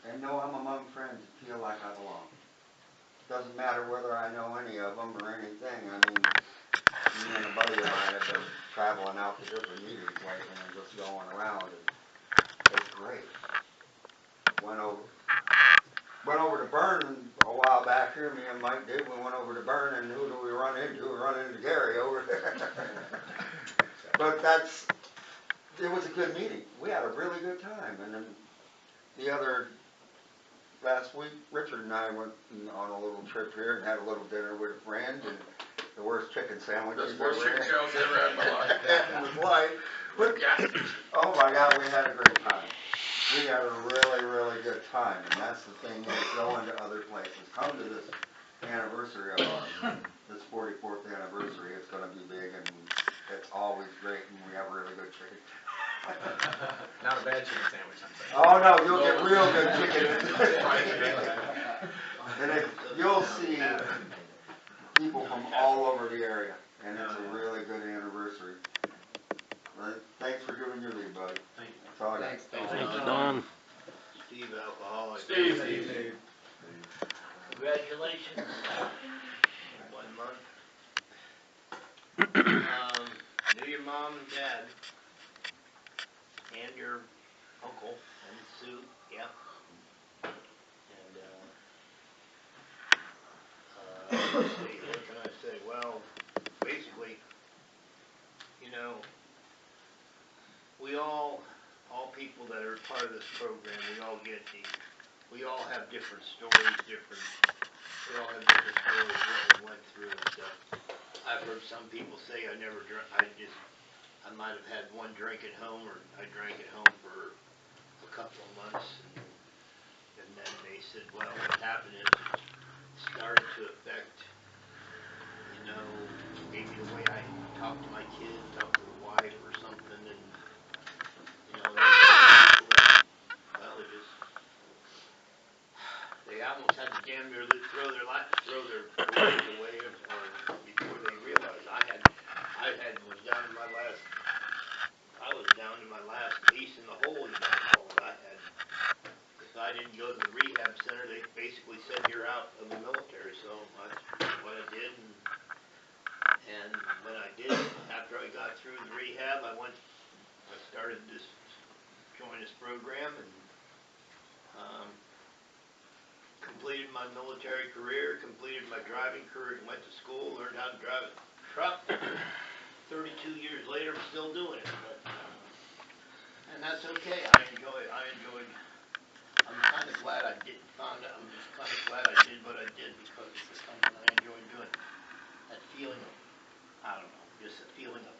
and know I'm among friends and feel like I belong. Doesn't matter whether I know any of them or anything. I mean, me and a buddy of mine have been traveling out to different meetings lately and just going around, and it's great. Went over to Vernon a while back here, me and Mike did. We went over to Vernon, and who do we run into? We run into Gary over there. But it was a good meeting. We had a really good time. And then last week, Richard and I went on a little trip here and had a little dinner with a friend, and the worst chicken sandwiches That's worst chicken sandwich I ever had in my life. in his life. But, oh my God, we had a great time. We had a really, really good time, and that's the thing is going to other places. Come to this anniversary of ours, this 44th anniversary. It's going to be big, and it's always great, and we have really good chicken. Not a bad chicken sandwich, I'm saying. Oh no, you'll get real good chicken. And you'll see people from all over the area, and it's a really good anniversary. Right? Thanks for giving your lead, buddy. Thank you. That's all I got. Thanks, Don. Steve, alcoholic. Steve. Congratulations. 1 month. Knew your mom and dad. And your uncle and Sue, yeah. And, let's see, what can I say? Well, basically, you know, we all people that are part of this program, we all have different stories, we all have different stories what we went through and stuff. I've heard some people say I never drank, I might have had one drink at home, or I drank at home for a couple of months, and then they said, well, what happened is it started to affect, you know, maybe the way I talk to my kids, talk to the wife or something, and, you know, well, they almost had to damn near throw their lives away, or before they realized I was down in my last, I I didn't go to the rehab center. They basically said you're out of the military, so that's what I did. And when I did, after I got through the rehab, I started joined this program and completed my military career, completed my driving career, went to school, learned how to drive a truck. 32 years later, I'm still doing it, and that's okay. I enjoy it. I'm kind of glad I did. I'm just kind of glad I did what I did because it was something I enjoyed doing. That feeling of, I don't know, just a feeling of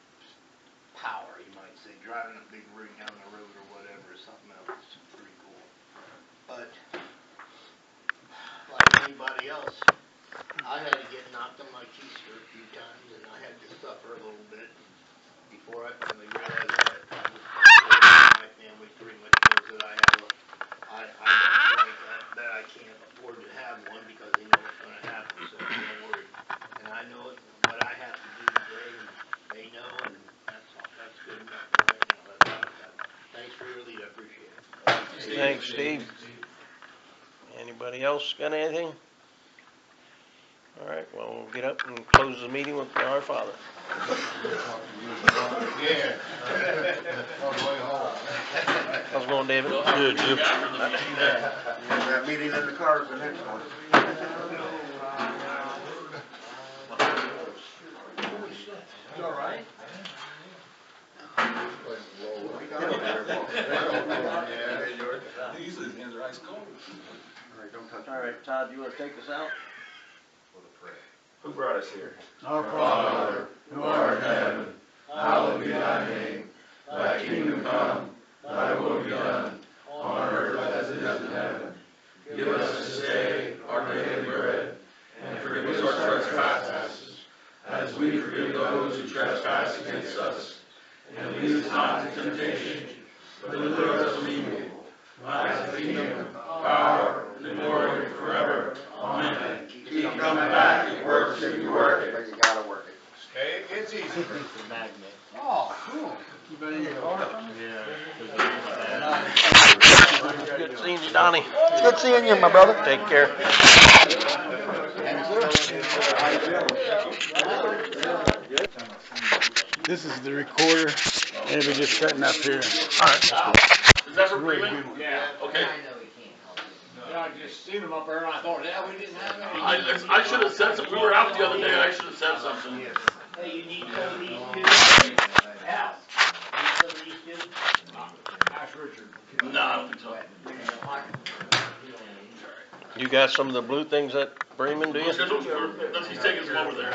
power, you might say. Driving a big rig down the road or whatever is something else. It's pretty cool. But like anybody else, I had to get knocked on my keister a few times, and I had to suffer a little bit before I finally realized that my family pretty much knows that I don't think that I can't afford to have one because they know it's going to happen, so don't worry. And I know what I have to do today, and they know, and that's good enough for right now. That's all I've got. Thanks for your lead, I appreciate it. Thanks, Steve. Anybody else got anything? All right, well, we'll get up and close the meeting with Our Father. Yeah. On the way home. How's it going, David? Good, Jim. That meeting in the car is the next one. You all right? Usually his hands are ice cold. Alright, don't touch All right, Todd, you want to take us out? With a prayer. Who brought us here? Our Father, who art in heaven, hallowed be thy name. Thy kingdom come, thy will be done, on earth as it is in heaven. Give us this day our daily bread, and forgive us our trespasses, as we forgive those who trespass against us. And lead us not into temptation, but deliver us from evil. Thine is the kingdom, power, and glory forever. Amen. Keep coming back and work till you work it. but you gotta work it. Okay, it's easy. It's a magnet. Oh, cool. You been in your car? Good seeing you, Donnie. It's good seeing you, my brother. Take care. This is the recorder, and we're just setting up here. Is that for Freeman? Yeah. Okay. Yeah, I just seen them up there, and I thought, yeah, we didn't have any. I should have said something. We were out the other day. I should have said something. Hey, you need some of these too? Yeah. Need some of these too? Ask Richard. No, I don't think so. You got some of the blue things at Bremen, do you? He's taking some over there.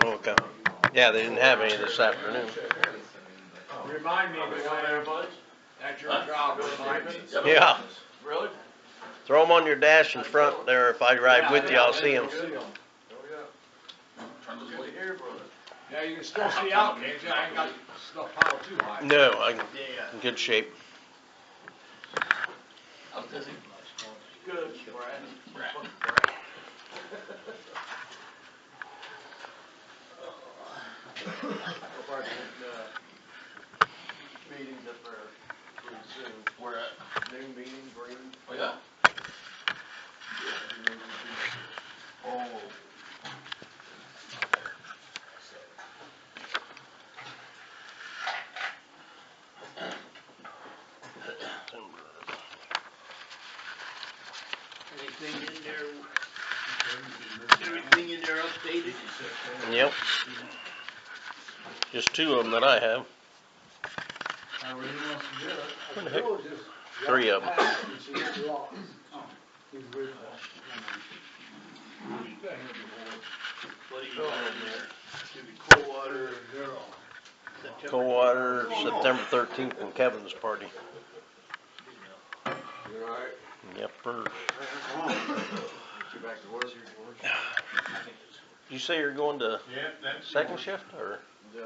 Okay. Yeah, they didn't have any this afternoon. Remind me, that's your job, remind me. Yeah. Really? Throw them on your dash in front there. If I ride with you, I'll see them. Trying to wait here, brother. Yeah, you can still see out, can't you? I ain't got stuff piled too high. No, I'm in good shape. How's Dizzy? Good, Brad. Meetings up there pretty soon. Where at? Noon meeting, green. Oh, yeah? Oh. Anything in there? Everything in there updated? Yep. Just two of them that I have. However he wants to do it. What the heck? Three of them. What do you got in there? Coldwater. September. Coldwater, September 13th, and Kevin's party. You alright? Yep. You back to work? You say you're going to second shift or Yeah.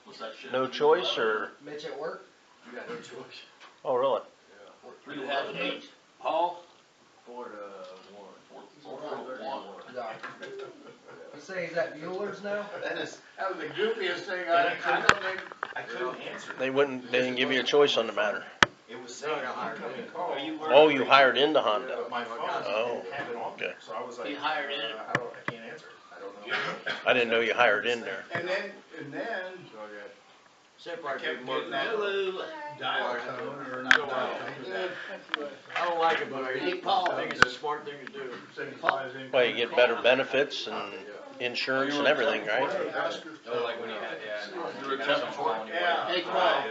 What's that shit? no choice or? Mitch at work? You got no choice. Oh, really? Yeah. 3 to 11. Paul? 4 to 1. 4 to 1. You say he's at Bueller's now? That was the goofiest thing I don't think. I couldn't answer. They didn't give you a choice on the matter. It was was saying, incoming call. Oh, you hired into Honda. But my phone Oh, didn't have it on there, okay. so I was like, You hired in? how do I can't answer it? I don't know. I didn't know you hired in there. And then, So I got. separate kept more getting than that Hello. dial tone, or not dial tone, I don't like it, but Hey, Paul. I think it's a smart thing to do. signifies incoming Well, you get better call. benefits and insurance and everything, right? Oh, like when you had, yeah. You were a temp before? Yeah. Hey, Paul.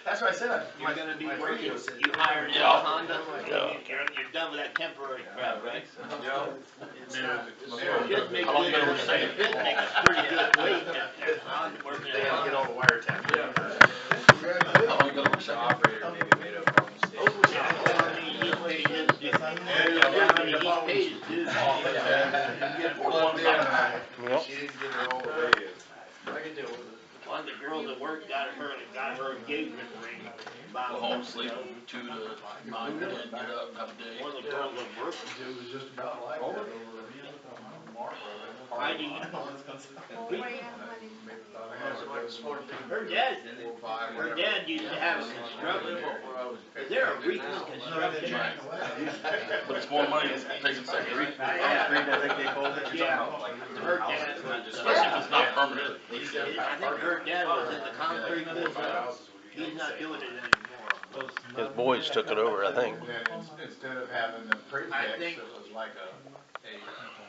That's what I said. You're gonna be working, radio said- you hired in Yeah. Honda? Yeah. You're done with that temporary crap, right? Yeah. Should make How long good, you been it overseas? makes pretty good wage up there, Honda, working They at don't get Honda. all the wiretap. How long you been overseas? Operator maybe made up wrong mistake. I mean, he's paid his dues. He's paid his dues. Yep. She didn't get it all the way in. I can deal with it. One of the girls at work got her engagement ring. Go home, sleep 2 to 9, 10, get up, have a day. One of the girls at work, It was just about like that over Heidi, her dad used to have some struggling. They're a Greek construction. But it's more money than taking second. Yeah, her dad was, Especially if it's not permanent. I think her dad was in the concrete business. He's not doing it anymore. His boys took it over, I think. And then instead of having the prefix, I it think- was like a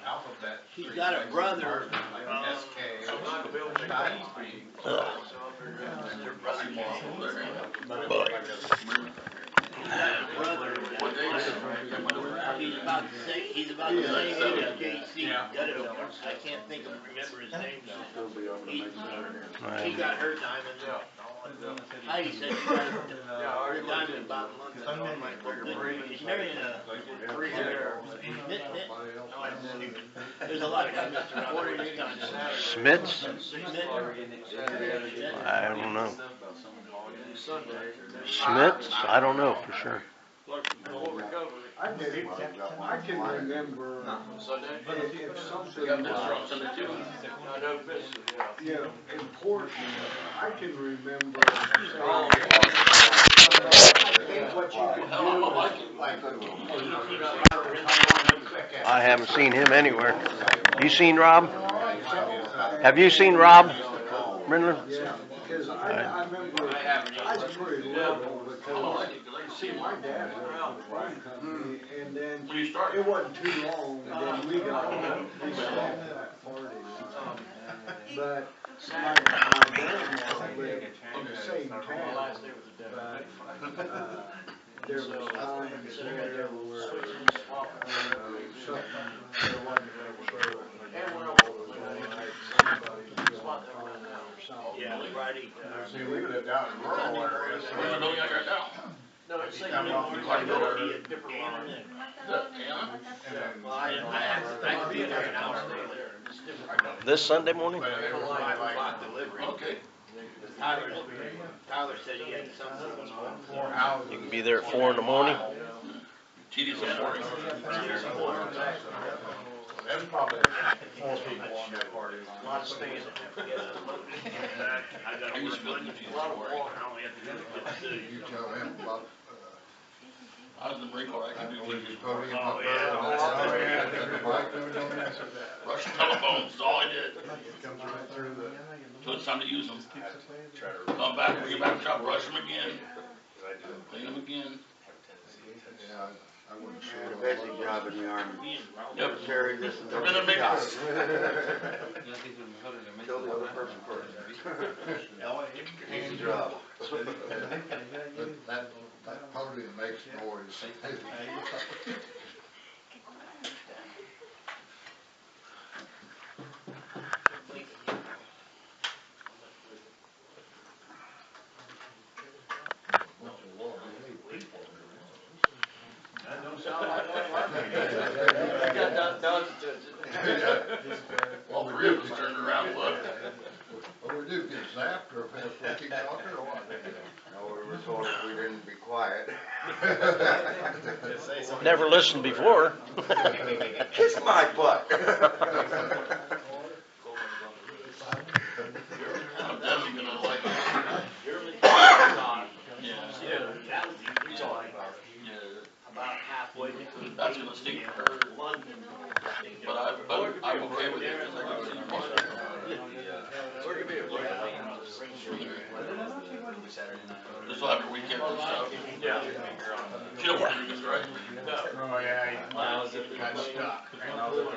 alphabet. He's got a brother, Like SK. Ugh. Rusty more over there. But he's got a brother. What day is it? He's about the same age as JC. I can't think of, remember his name. He got her diamond. Heidi said she got her diamond about a month ago. I'm like, well, good. She's marrying a there's a lot of guys messing around this time. Schmitz? I don't know. Schmitz? I don't know for sure. I can remember if something was, Sunday too. important, I can remember what you could do. I haven't seen him anywhere. You seen Rob? Have you seen Rob? Brindler? Yeah, because I remember, I was pretty little because, see, my dad worked for one company, and then When you started. it wasn't too long, and then we got, we stopped that party. But my grandma lived in the same town, but, there was times there where, something, there wasn't very sure. Yeah, Friday. See, we lived out in rural areas. Where's the building I got now? No, it's like, Coming off the corridor. a different line. Yeah. Well, I could be there an hour later. It's different. This Sunday morning? But it was like Delivery. Okay. Tyler said he had something going on. 4 houses. You can be there at 4 in the morning. TD's in the morning. There's probably 4 people on that party. A lot of staying. I got I used to build the a lot of water. I only have to do it. You tell him about, I was in the Marine Corps, I can do with TD's. his podium Oh, up yeah. there. Oh, yeah, don't mess with that. Russian telephones, is all I did. Comes right through the. So it's time to use them. Try to. Come back, bring them back to shop, brush them again, clean them again. Yeah, I wouldn't I had a sure. busy job in the army. Yep. Carry this and We're don't gonna get make shot. this. Kill the other person first. Easy job. That podium makes noise. That don't sound like Well, the rib was turned around, look. What do we do, get zapped or if we keep talking or what? No, we were told if we didn't be quiet. Never listened before. Kiss my butt. I'm definitely gonna like it. every Saturday night. They still have your weekends and stuff. Yeah. She don't work weekends, right? Oh, yeah, When I was at the, when I was at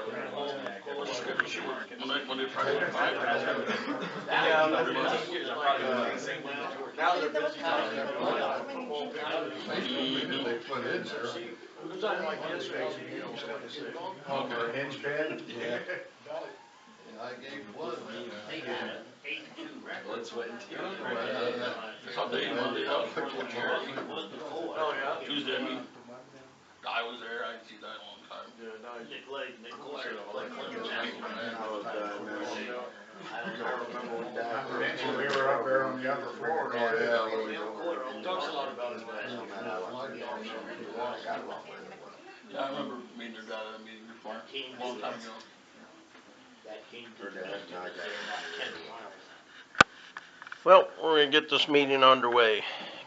What's your schedule? She works Monday, Friday, night, five. yeah, every month of years, I probably do the same week as George. Now they're busy. They put in there. It was like yesterday, you know, it's like I said, On the hinge pin? Yeah. I gave one. They had 82 records. Blood, sweat, and tears. It's not day, Monday, I was with Cherokee. Oh, yeah? Tuesday, I mean, Di was there, I didn't see Di in a long time. Nick Lake, Nick Larry, I remember when Dad first. We were up there on the upper floor. Talks a lot about his last Yeah, I remember meeting her dad at a meeting before, a long time ago. that came to Her dad and I got. 10 miles. Well, we're gonna get this meeting underway.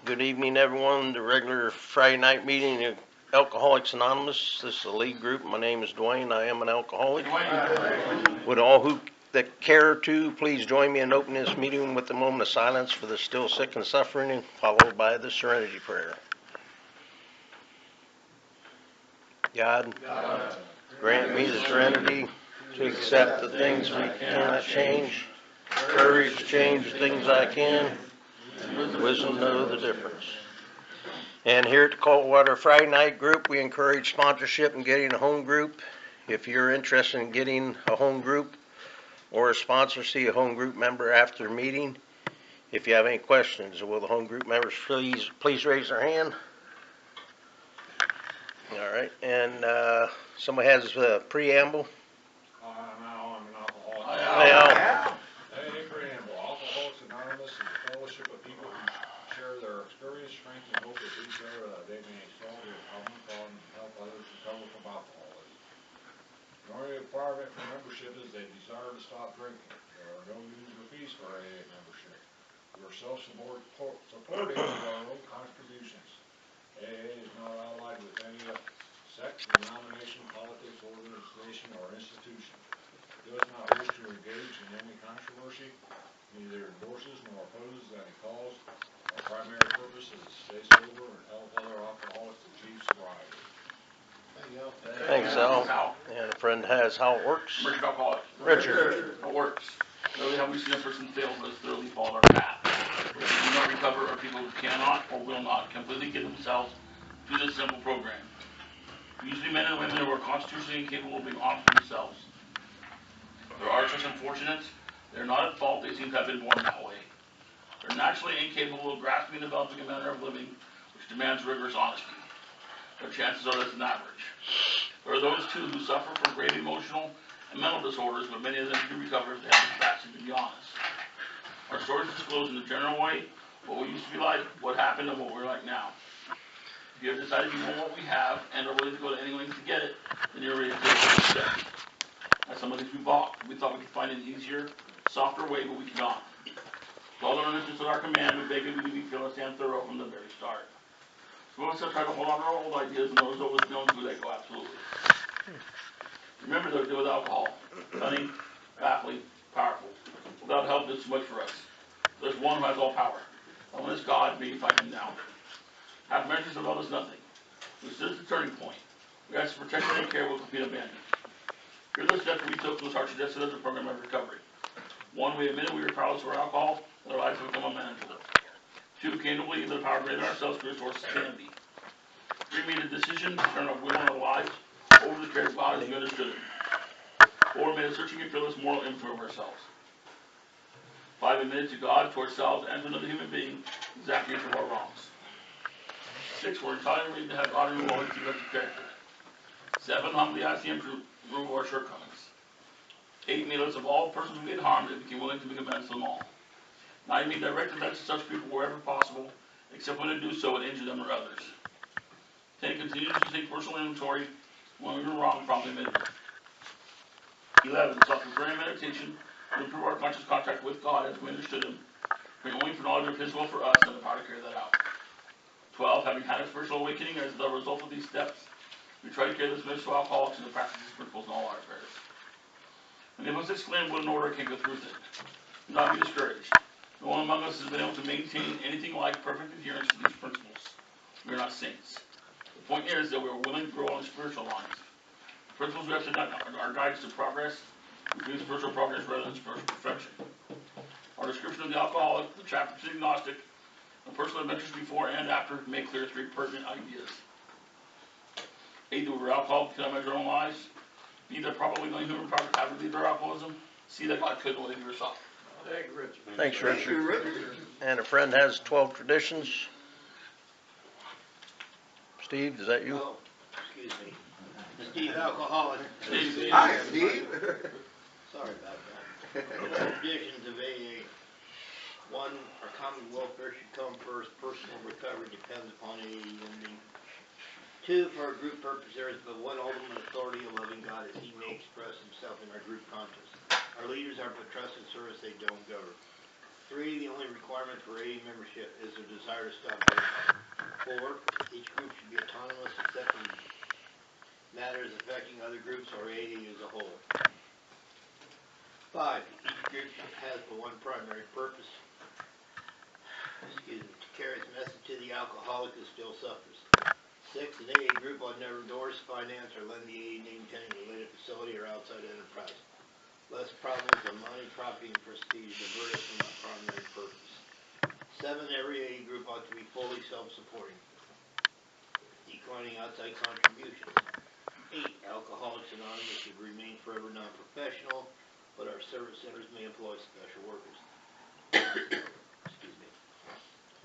Good evening, everyone. The regular Friday night meeting of Alcoholics Anonymous. This is a lead group. My name is Dwayne. I am an alcoholic. Would all who that care to please join me in opening this meeting with a moment of silence for the still sick and suffering, followed by the Serenity Prayer. God, grant me the serenity to accept the things we cannot change, courage to change the things I can, and wisdom to know the difference. And here at the Coldwater Friday Night Group, we encourage sponsorship and getting a home group. If you're interested in getting a home group or a sponsor, see a home group member after the meeting. If you have any questions, will the home group members please raise their hand? All right, and somebody has a preamble? Now I'm an alcoholic. Hi, Al. Hey, preamble. Alcoholics Anonymous is a fellowship of people who share their experience, strength, and hope with each other that they may solve their common problem and help others recover from alcoholism. The only requirement for membership is a desire to stop drinking. There are no dues or fees for AA membership. We are self-supporting of our own contributions. AA is not allied with any sect, denomination, politics, organization, or institution. It does not wish to engage in any controversy, neither endorses nor opposes any cause. Our primary purpose is to stay sober and help other alcoholics achieve sobriety. Thanks, Al. And a friend has how it works. Richard alcoholic. Richard. It works. Really, how we see a person fail was thoroughly followed our path. People who do not recover are people who cannot or will not completely get themselves through this simple program. Usually men and women who are constitutionally incapable of being honest with themselves. There are such unfortunates. They're not at fault, they seem to have been born that way. They're naturally incapable of grasping and developing a manner of living which demands rigorous honesty. Their chances are less than average. There are those too who suffer from grave emotional and mental disorders, but many of them do recover if they have the capacity to be honest. Our stories disclose in a general way what we used to be like, what happened, and what we're like now. If you have decided you want what we have and are willing to go to any length to get it, then you're ready to take the next step. As some of these we bought, we thought we could find an easier, softer way, but we cannot. With all the earnestness at our command, we beg of you to be fearless and thorough from the very start. Some of us have tried to hold on to our old ideas, and those of us known to let go absolutely. Remember, though, to deal with alcohol. Cunning, baffling, powerful. Without help, it's too much for us. There's one who has all power. That one is God, may you fight him now. Half measures avail us nothing. We stood at the turning point. We asked for protection and care will complete abandonment. Here are the steps we took which are suggested as a program of recovery. 1, we admitted we were powerless over alcohol, and our lives have become unmanageable. 2, came to believe that a power greater than ourselves could restore sanity. 3, made a decision to turn our will and our lives over to the care of God as we understood him. 4, made a searching and fearless moral inventory of ourselves. 5, admitted to God, to ourselves, and to another human being exactly each of our wrongs. 6, we're entirely ready to have God remove all defects of character. 7, humbly asked him to remove our shortcomings. 8, made us of all persons we had harmed and became willing to make amends to them all. 9, made direct amends to such people wherever possible, except when to do so would injure them or others. 10, continued to take personal inventory when we were wrong, promptly admitted. 11, sought prayer meditation to improve our conscious contact with God as we understood him, praying only for knowledge of his will for us and the power to carry that out. 12, having had a spiritual awakening as the result of these steps, we try to carry this message to alcoholics and to practice these principles in all our affairs. Many of us exclaim, what an order I can't go through with it. Do not be discouraged. No one among us has been able to maintain anything like perfect adherence to these principles. We are not saints. The point is that we are willing to grow on the spiritual lines. The principles we have tonight are guides to progress, which means spiritual progress rather than spiritual perfection. Our description of the alcoholic, the chapter to the agnostic, and personal adventures before and after make clear three pertinent ideas. A, that we were alcoholic because I measure our own lives. B, that probably the only human power to have relieved our alcoholism. C, that God could relieve yourself. Thanks, Richard. And a friend has 12 traditions. Steve, is that you? Oh, excuse me. Steve, alcoholic. Steve. Hi, Steve. Sorry about that. 12 traditions of AA. 1, our common welfare should come first. Personal recovery depends upon AA unity. 2, for our group purpose, there is but one ultimate authority, a loving God, as He may express Himself in our group conscience. Our leaders are but trust and service, they don't govern. 3, the only requirement for AA membership is a desire to stop drinking. 4, each group should be autonomous except in matters affecting other groups or AA as a whole. 5, each group has but one primary purpose, to carry its message to the alcoholic who still suffers. 6, an AA group ought never endorse, finance, or lend the AA name to any related facility or outside enterprise. Less problems of money, property, and prestige divert us from our primary purpose. 7, every AA group ought to be fully self-supporting, declining outside contributions. 8, Alcoholics Anonymous should remain forever non-professional, but our service centers may employ special workers. Excuse me.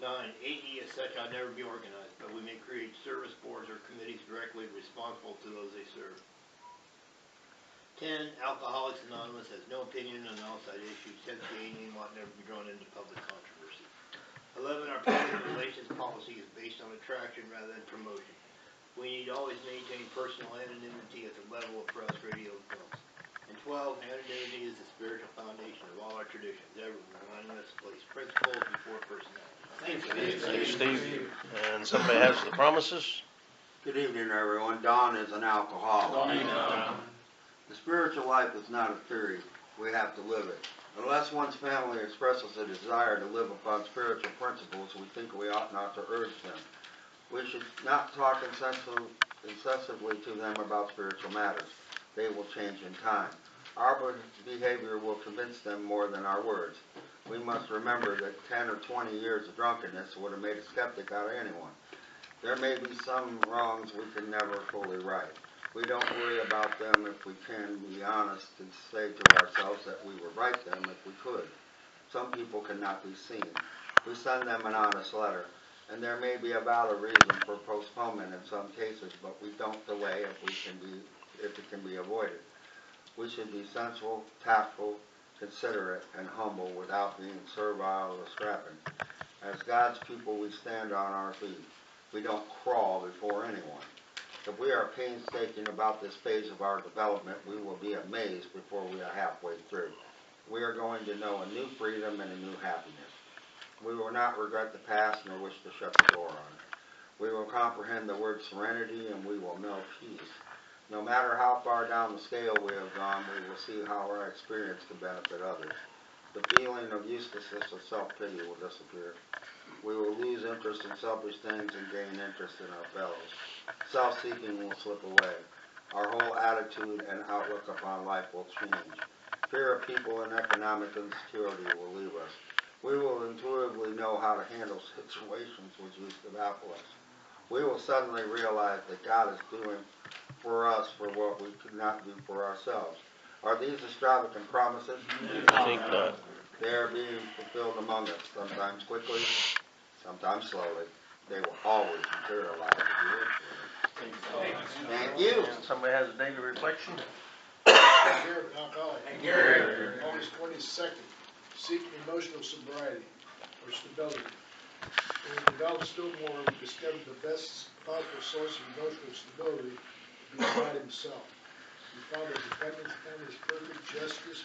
9, AE as such ought never be organized, but we may create service boards or committees directly responsible to those they serve. 10, Alcoholics Anonymous has no opinion on outside issues, since the AA name ought never be drawn into public controversy. 11, our public relations policy is based on attraction rather than promotion. We need always maintain personal anonymity at the level of press, radio, and films. And 12, anonymity is the spiritual foundation of all our traditions, ever reminding us to place principles before personality. Thanks, Steve. Thanks, Steve. And somebody has the promises. Good evening, everyone. Don is an alcoholic. The spiritual life is not a theory. We have to live it. Unless one's family expresses a desire to live upon spiritual principles, we think we ought not to urge them. We should not talk incessantly to them about spiritual matters. They will change in time. Our behavior will convince them more than our words. We must remember that 10 or 20 years of drunkenness would have made a skeptic out of anyone. There may be some wrongs we can never fully right. We don't worry about them if we can be honest and say to ourselves that we would right them if we could. Some people cannot be seen. We send them an honest letter, and there may be a valid reason for postponement in some cases, but we don't delay if it can be avoided. We should be sensible, tactful, considerate, and humble without being servile or scrapping. As God's people, we stand on our feet. We don't crawl before anyone. If we are painstaking about this phase of our development, we will be amazed before we are halfway through. We are going to know a new freedom and a new happiness. We will not regret the past nor wish to shut the door on it. We will comprehend the word serenity and we will know peace. No matter how far down the scale we have gone, we will see how our experience can benefit others. The feeling of uselessness of self-pity will disappear. We will lose interest in selfish things and gain interest in our fellows. Self-seeking will slip away. Our whole attitude and outlook upon life will change. Fear of people and economic insecurity will leave us. We will intuitively know how to handle situations which used to baffle us. We will suddenly realize that God is doing for us for what we could not do for ourselves. Are these extravagant promises? I think not. They are being fulfilled among us, sometimes quickly, sometimes slowly. They will always materialize if you look for them. Thank you. Somebody has a daily reflection? Gary, alcoholic. August 22nd, seeking emotional sobriety or stability. When we developed still more, we discovered the best possible source of emotional stability to be God Himself. We found that dependence upon His perfect justice,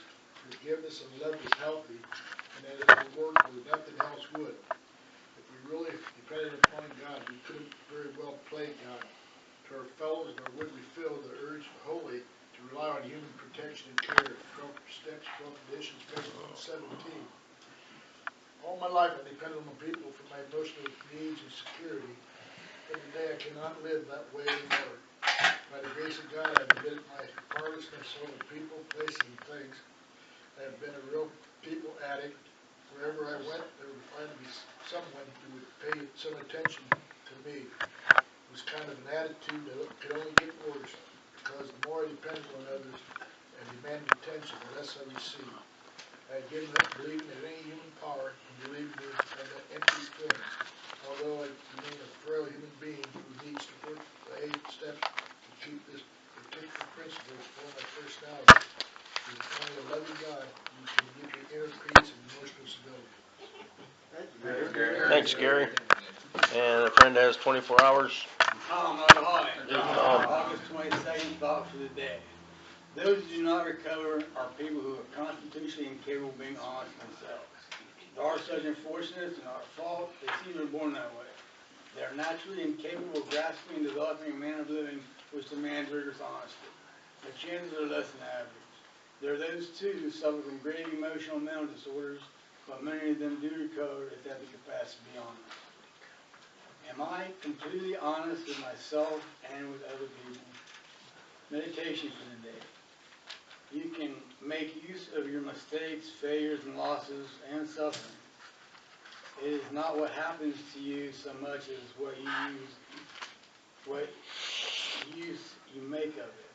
forgiveness, and love was healthy, and that it would work where nothing else would. If we really depended upon God, we couldn't very well play God to our fellows, nor would we feel the urge wholly to rely on human protection and care. Trump steps, Trump conditions, based on 17. all my life I depended on people for my emotional needs and security, but today I cannot live that way anymore. By the grace of God, I've admitted my powerlessness over people, places, and things. I have been a real people addict. Wherever I went, there would finally be someone who would pay some attention to me. It was kind of an attitude that could only get worse, because the more I depended on others and demanded attention, the less I received. I had given up believing in any human power and believed in that empty feelings. Although I remain a frail human being who needs to work the 8 steps to keep this particular principles for my personality, there's only a loving God who can give me inner peace and emotional stability. Thanks, Gary. And a friend has 24 hours. Tom, hi. August 22nd, thought for the day. Those who do not recover are people who are constitutionally incapable of being honest themselves. There are such unfortunates, and not a fault, they seem to be born that way. They are naturally incapable of grasping and developing a manner of living which demands rigorous honesty. Their chances are less than average. There are those, too, who suffer from grave emotional and mental disorders, but many of them do recover if they have the capacity to be honest. Am I completely honest with myself and with other people? Meditation for the day. You can make use of your mistakes, failures, and losses, and suffering. It is not what happens to you so much as what use you make of it.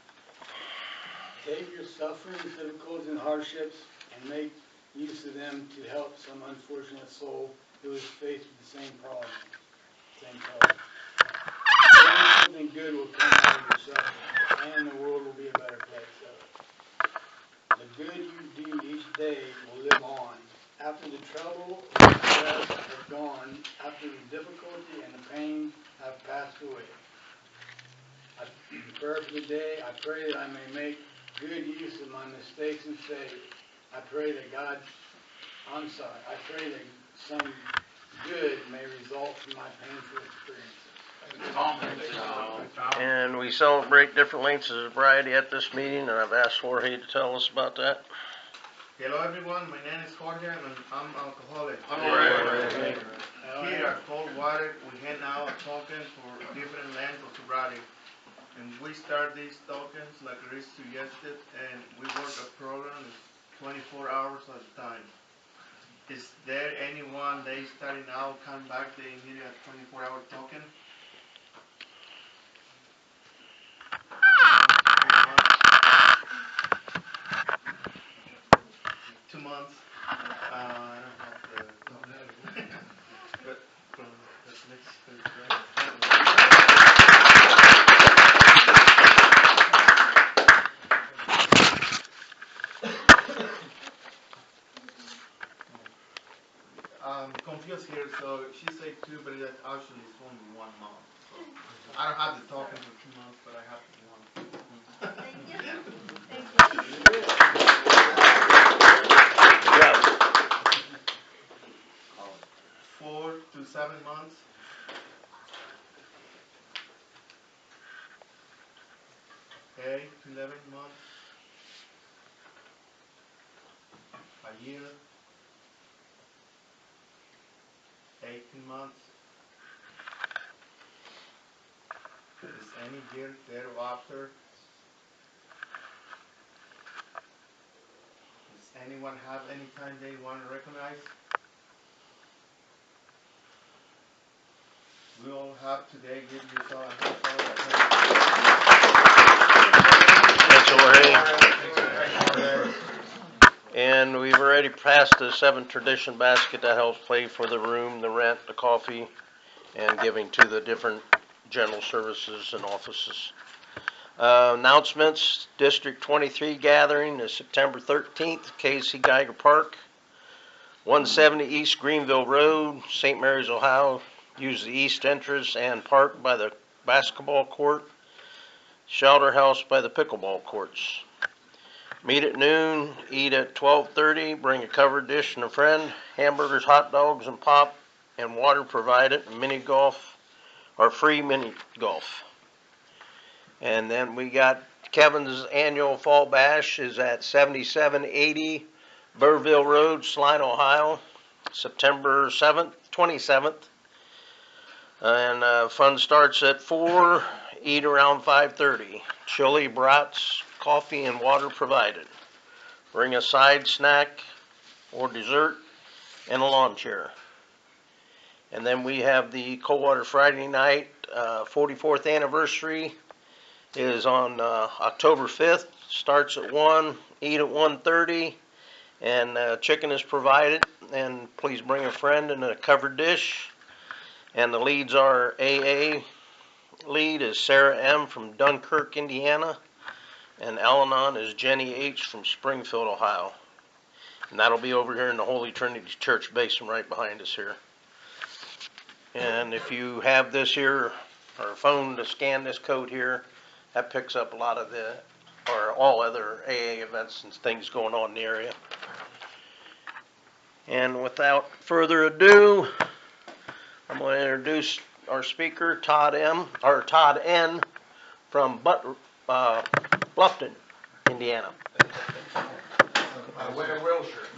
Take your sufferings, difficulties, and hardships and make use of them to help some unfortunate soul who is faced with the same problem. Maybe something good will come out of your suffering, and the world will be a better place. The good you do each day will live on. After the trouble and the stress have gone, after the difficulty and the pain have passed away. Prayer for the day, I pray that I may make good use of my mistakes and failures. I pray that I pray that some good may result from my painful experiences. And we celebrate different lengths of sobriety at this meeting, and I've asked Jorge to tell us about that. Hello everyone, my name is Jorge and I'm alcoholic. Here at Coldwater, we hand out tokens for different lengths of sobriety. And we start these tokens, like Chris suggested, and we work a program that's 24 hours at a time. Is there anyone they starting out, come back, they need a 24-hour token? 2 months. I don't have the token. But from the next confused here, so she said 2, but that actually is only 1 month. So I don't have the token for 2 months, but I have 1. Thank you. Yeah. 4 to 7 months. 8 to 11 months. A year. 18 months. Is any year thereafter? Does anyone have any time they want to recognize? We all have today. Give yourself a Thanks, Jorge. And we've already passed the 7 tradition basket that helps pay for the room, the rent, the coffee, and giving to the different general services and offices. Announcements, District 23 gathering is September 13th, Casey Geiger Park, 170 East Greenville Road, St. Mary's, Ohio. Use the east entrance and park by the basketball court, shelter house by the pickleball courts. Meet at noon, eat at 12:30, bring a covered dish and a friend, hamburgers, hot dogs, and pop, and water provided, mini golf, or free mini golf. And then we got Kevin's annual fall bash is at 7780 Burville Road, Saline, Ohio. September 7th, 27th. And fun starts at 4, eat around 5:30. Chili, brats, coffee, and water provided. Bring a side snack or dessert and a lawn chair. And then we have the Coldwater Friday night, 44th anniversary is on October 5th. Starts at 1, eat at 1:30, and chicken is provided. And please bring a friend and a covered dish. And the leads are AA lead is Sarah M. from Dunkirk, Indiana, and Al-Anon is Jenny H. from Springfield, Ohio. And that'll be over here in the Holy Trinity Church basement right behind us here. And if you have this here, or a phone to scan this code here, that picks up a lot of the, or all other AA events and things going on in the area. And without further ado, I'm going to introduce our speaker, Tod N, from Blufton, Indiana. Winter Wilshire.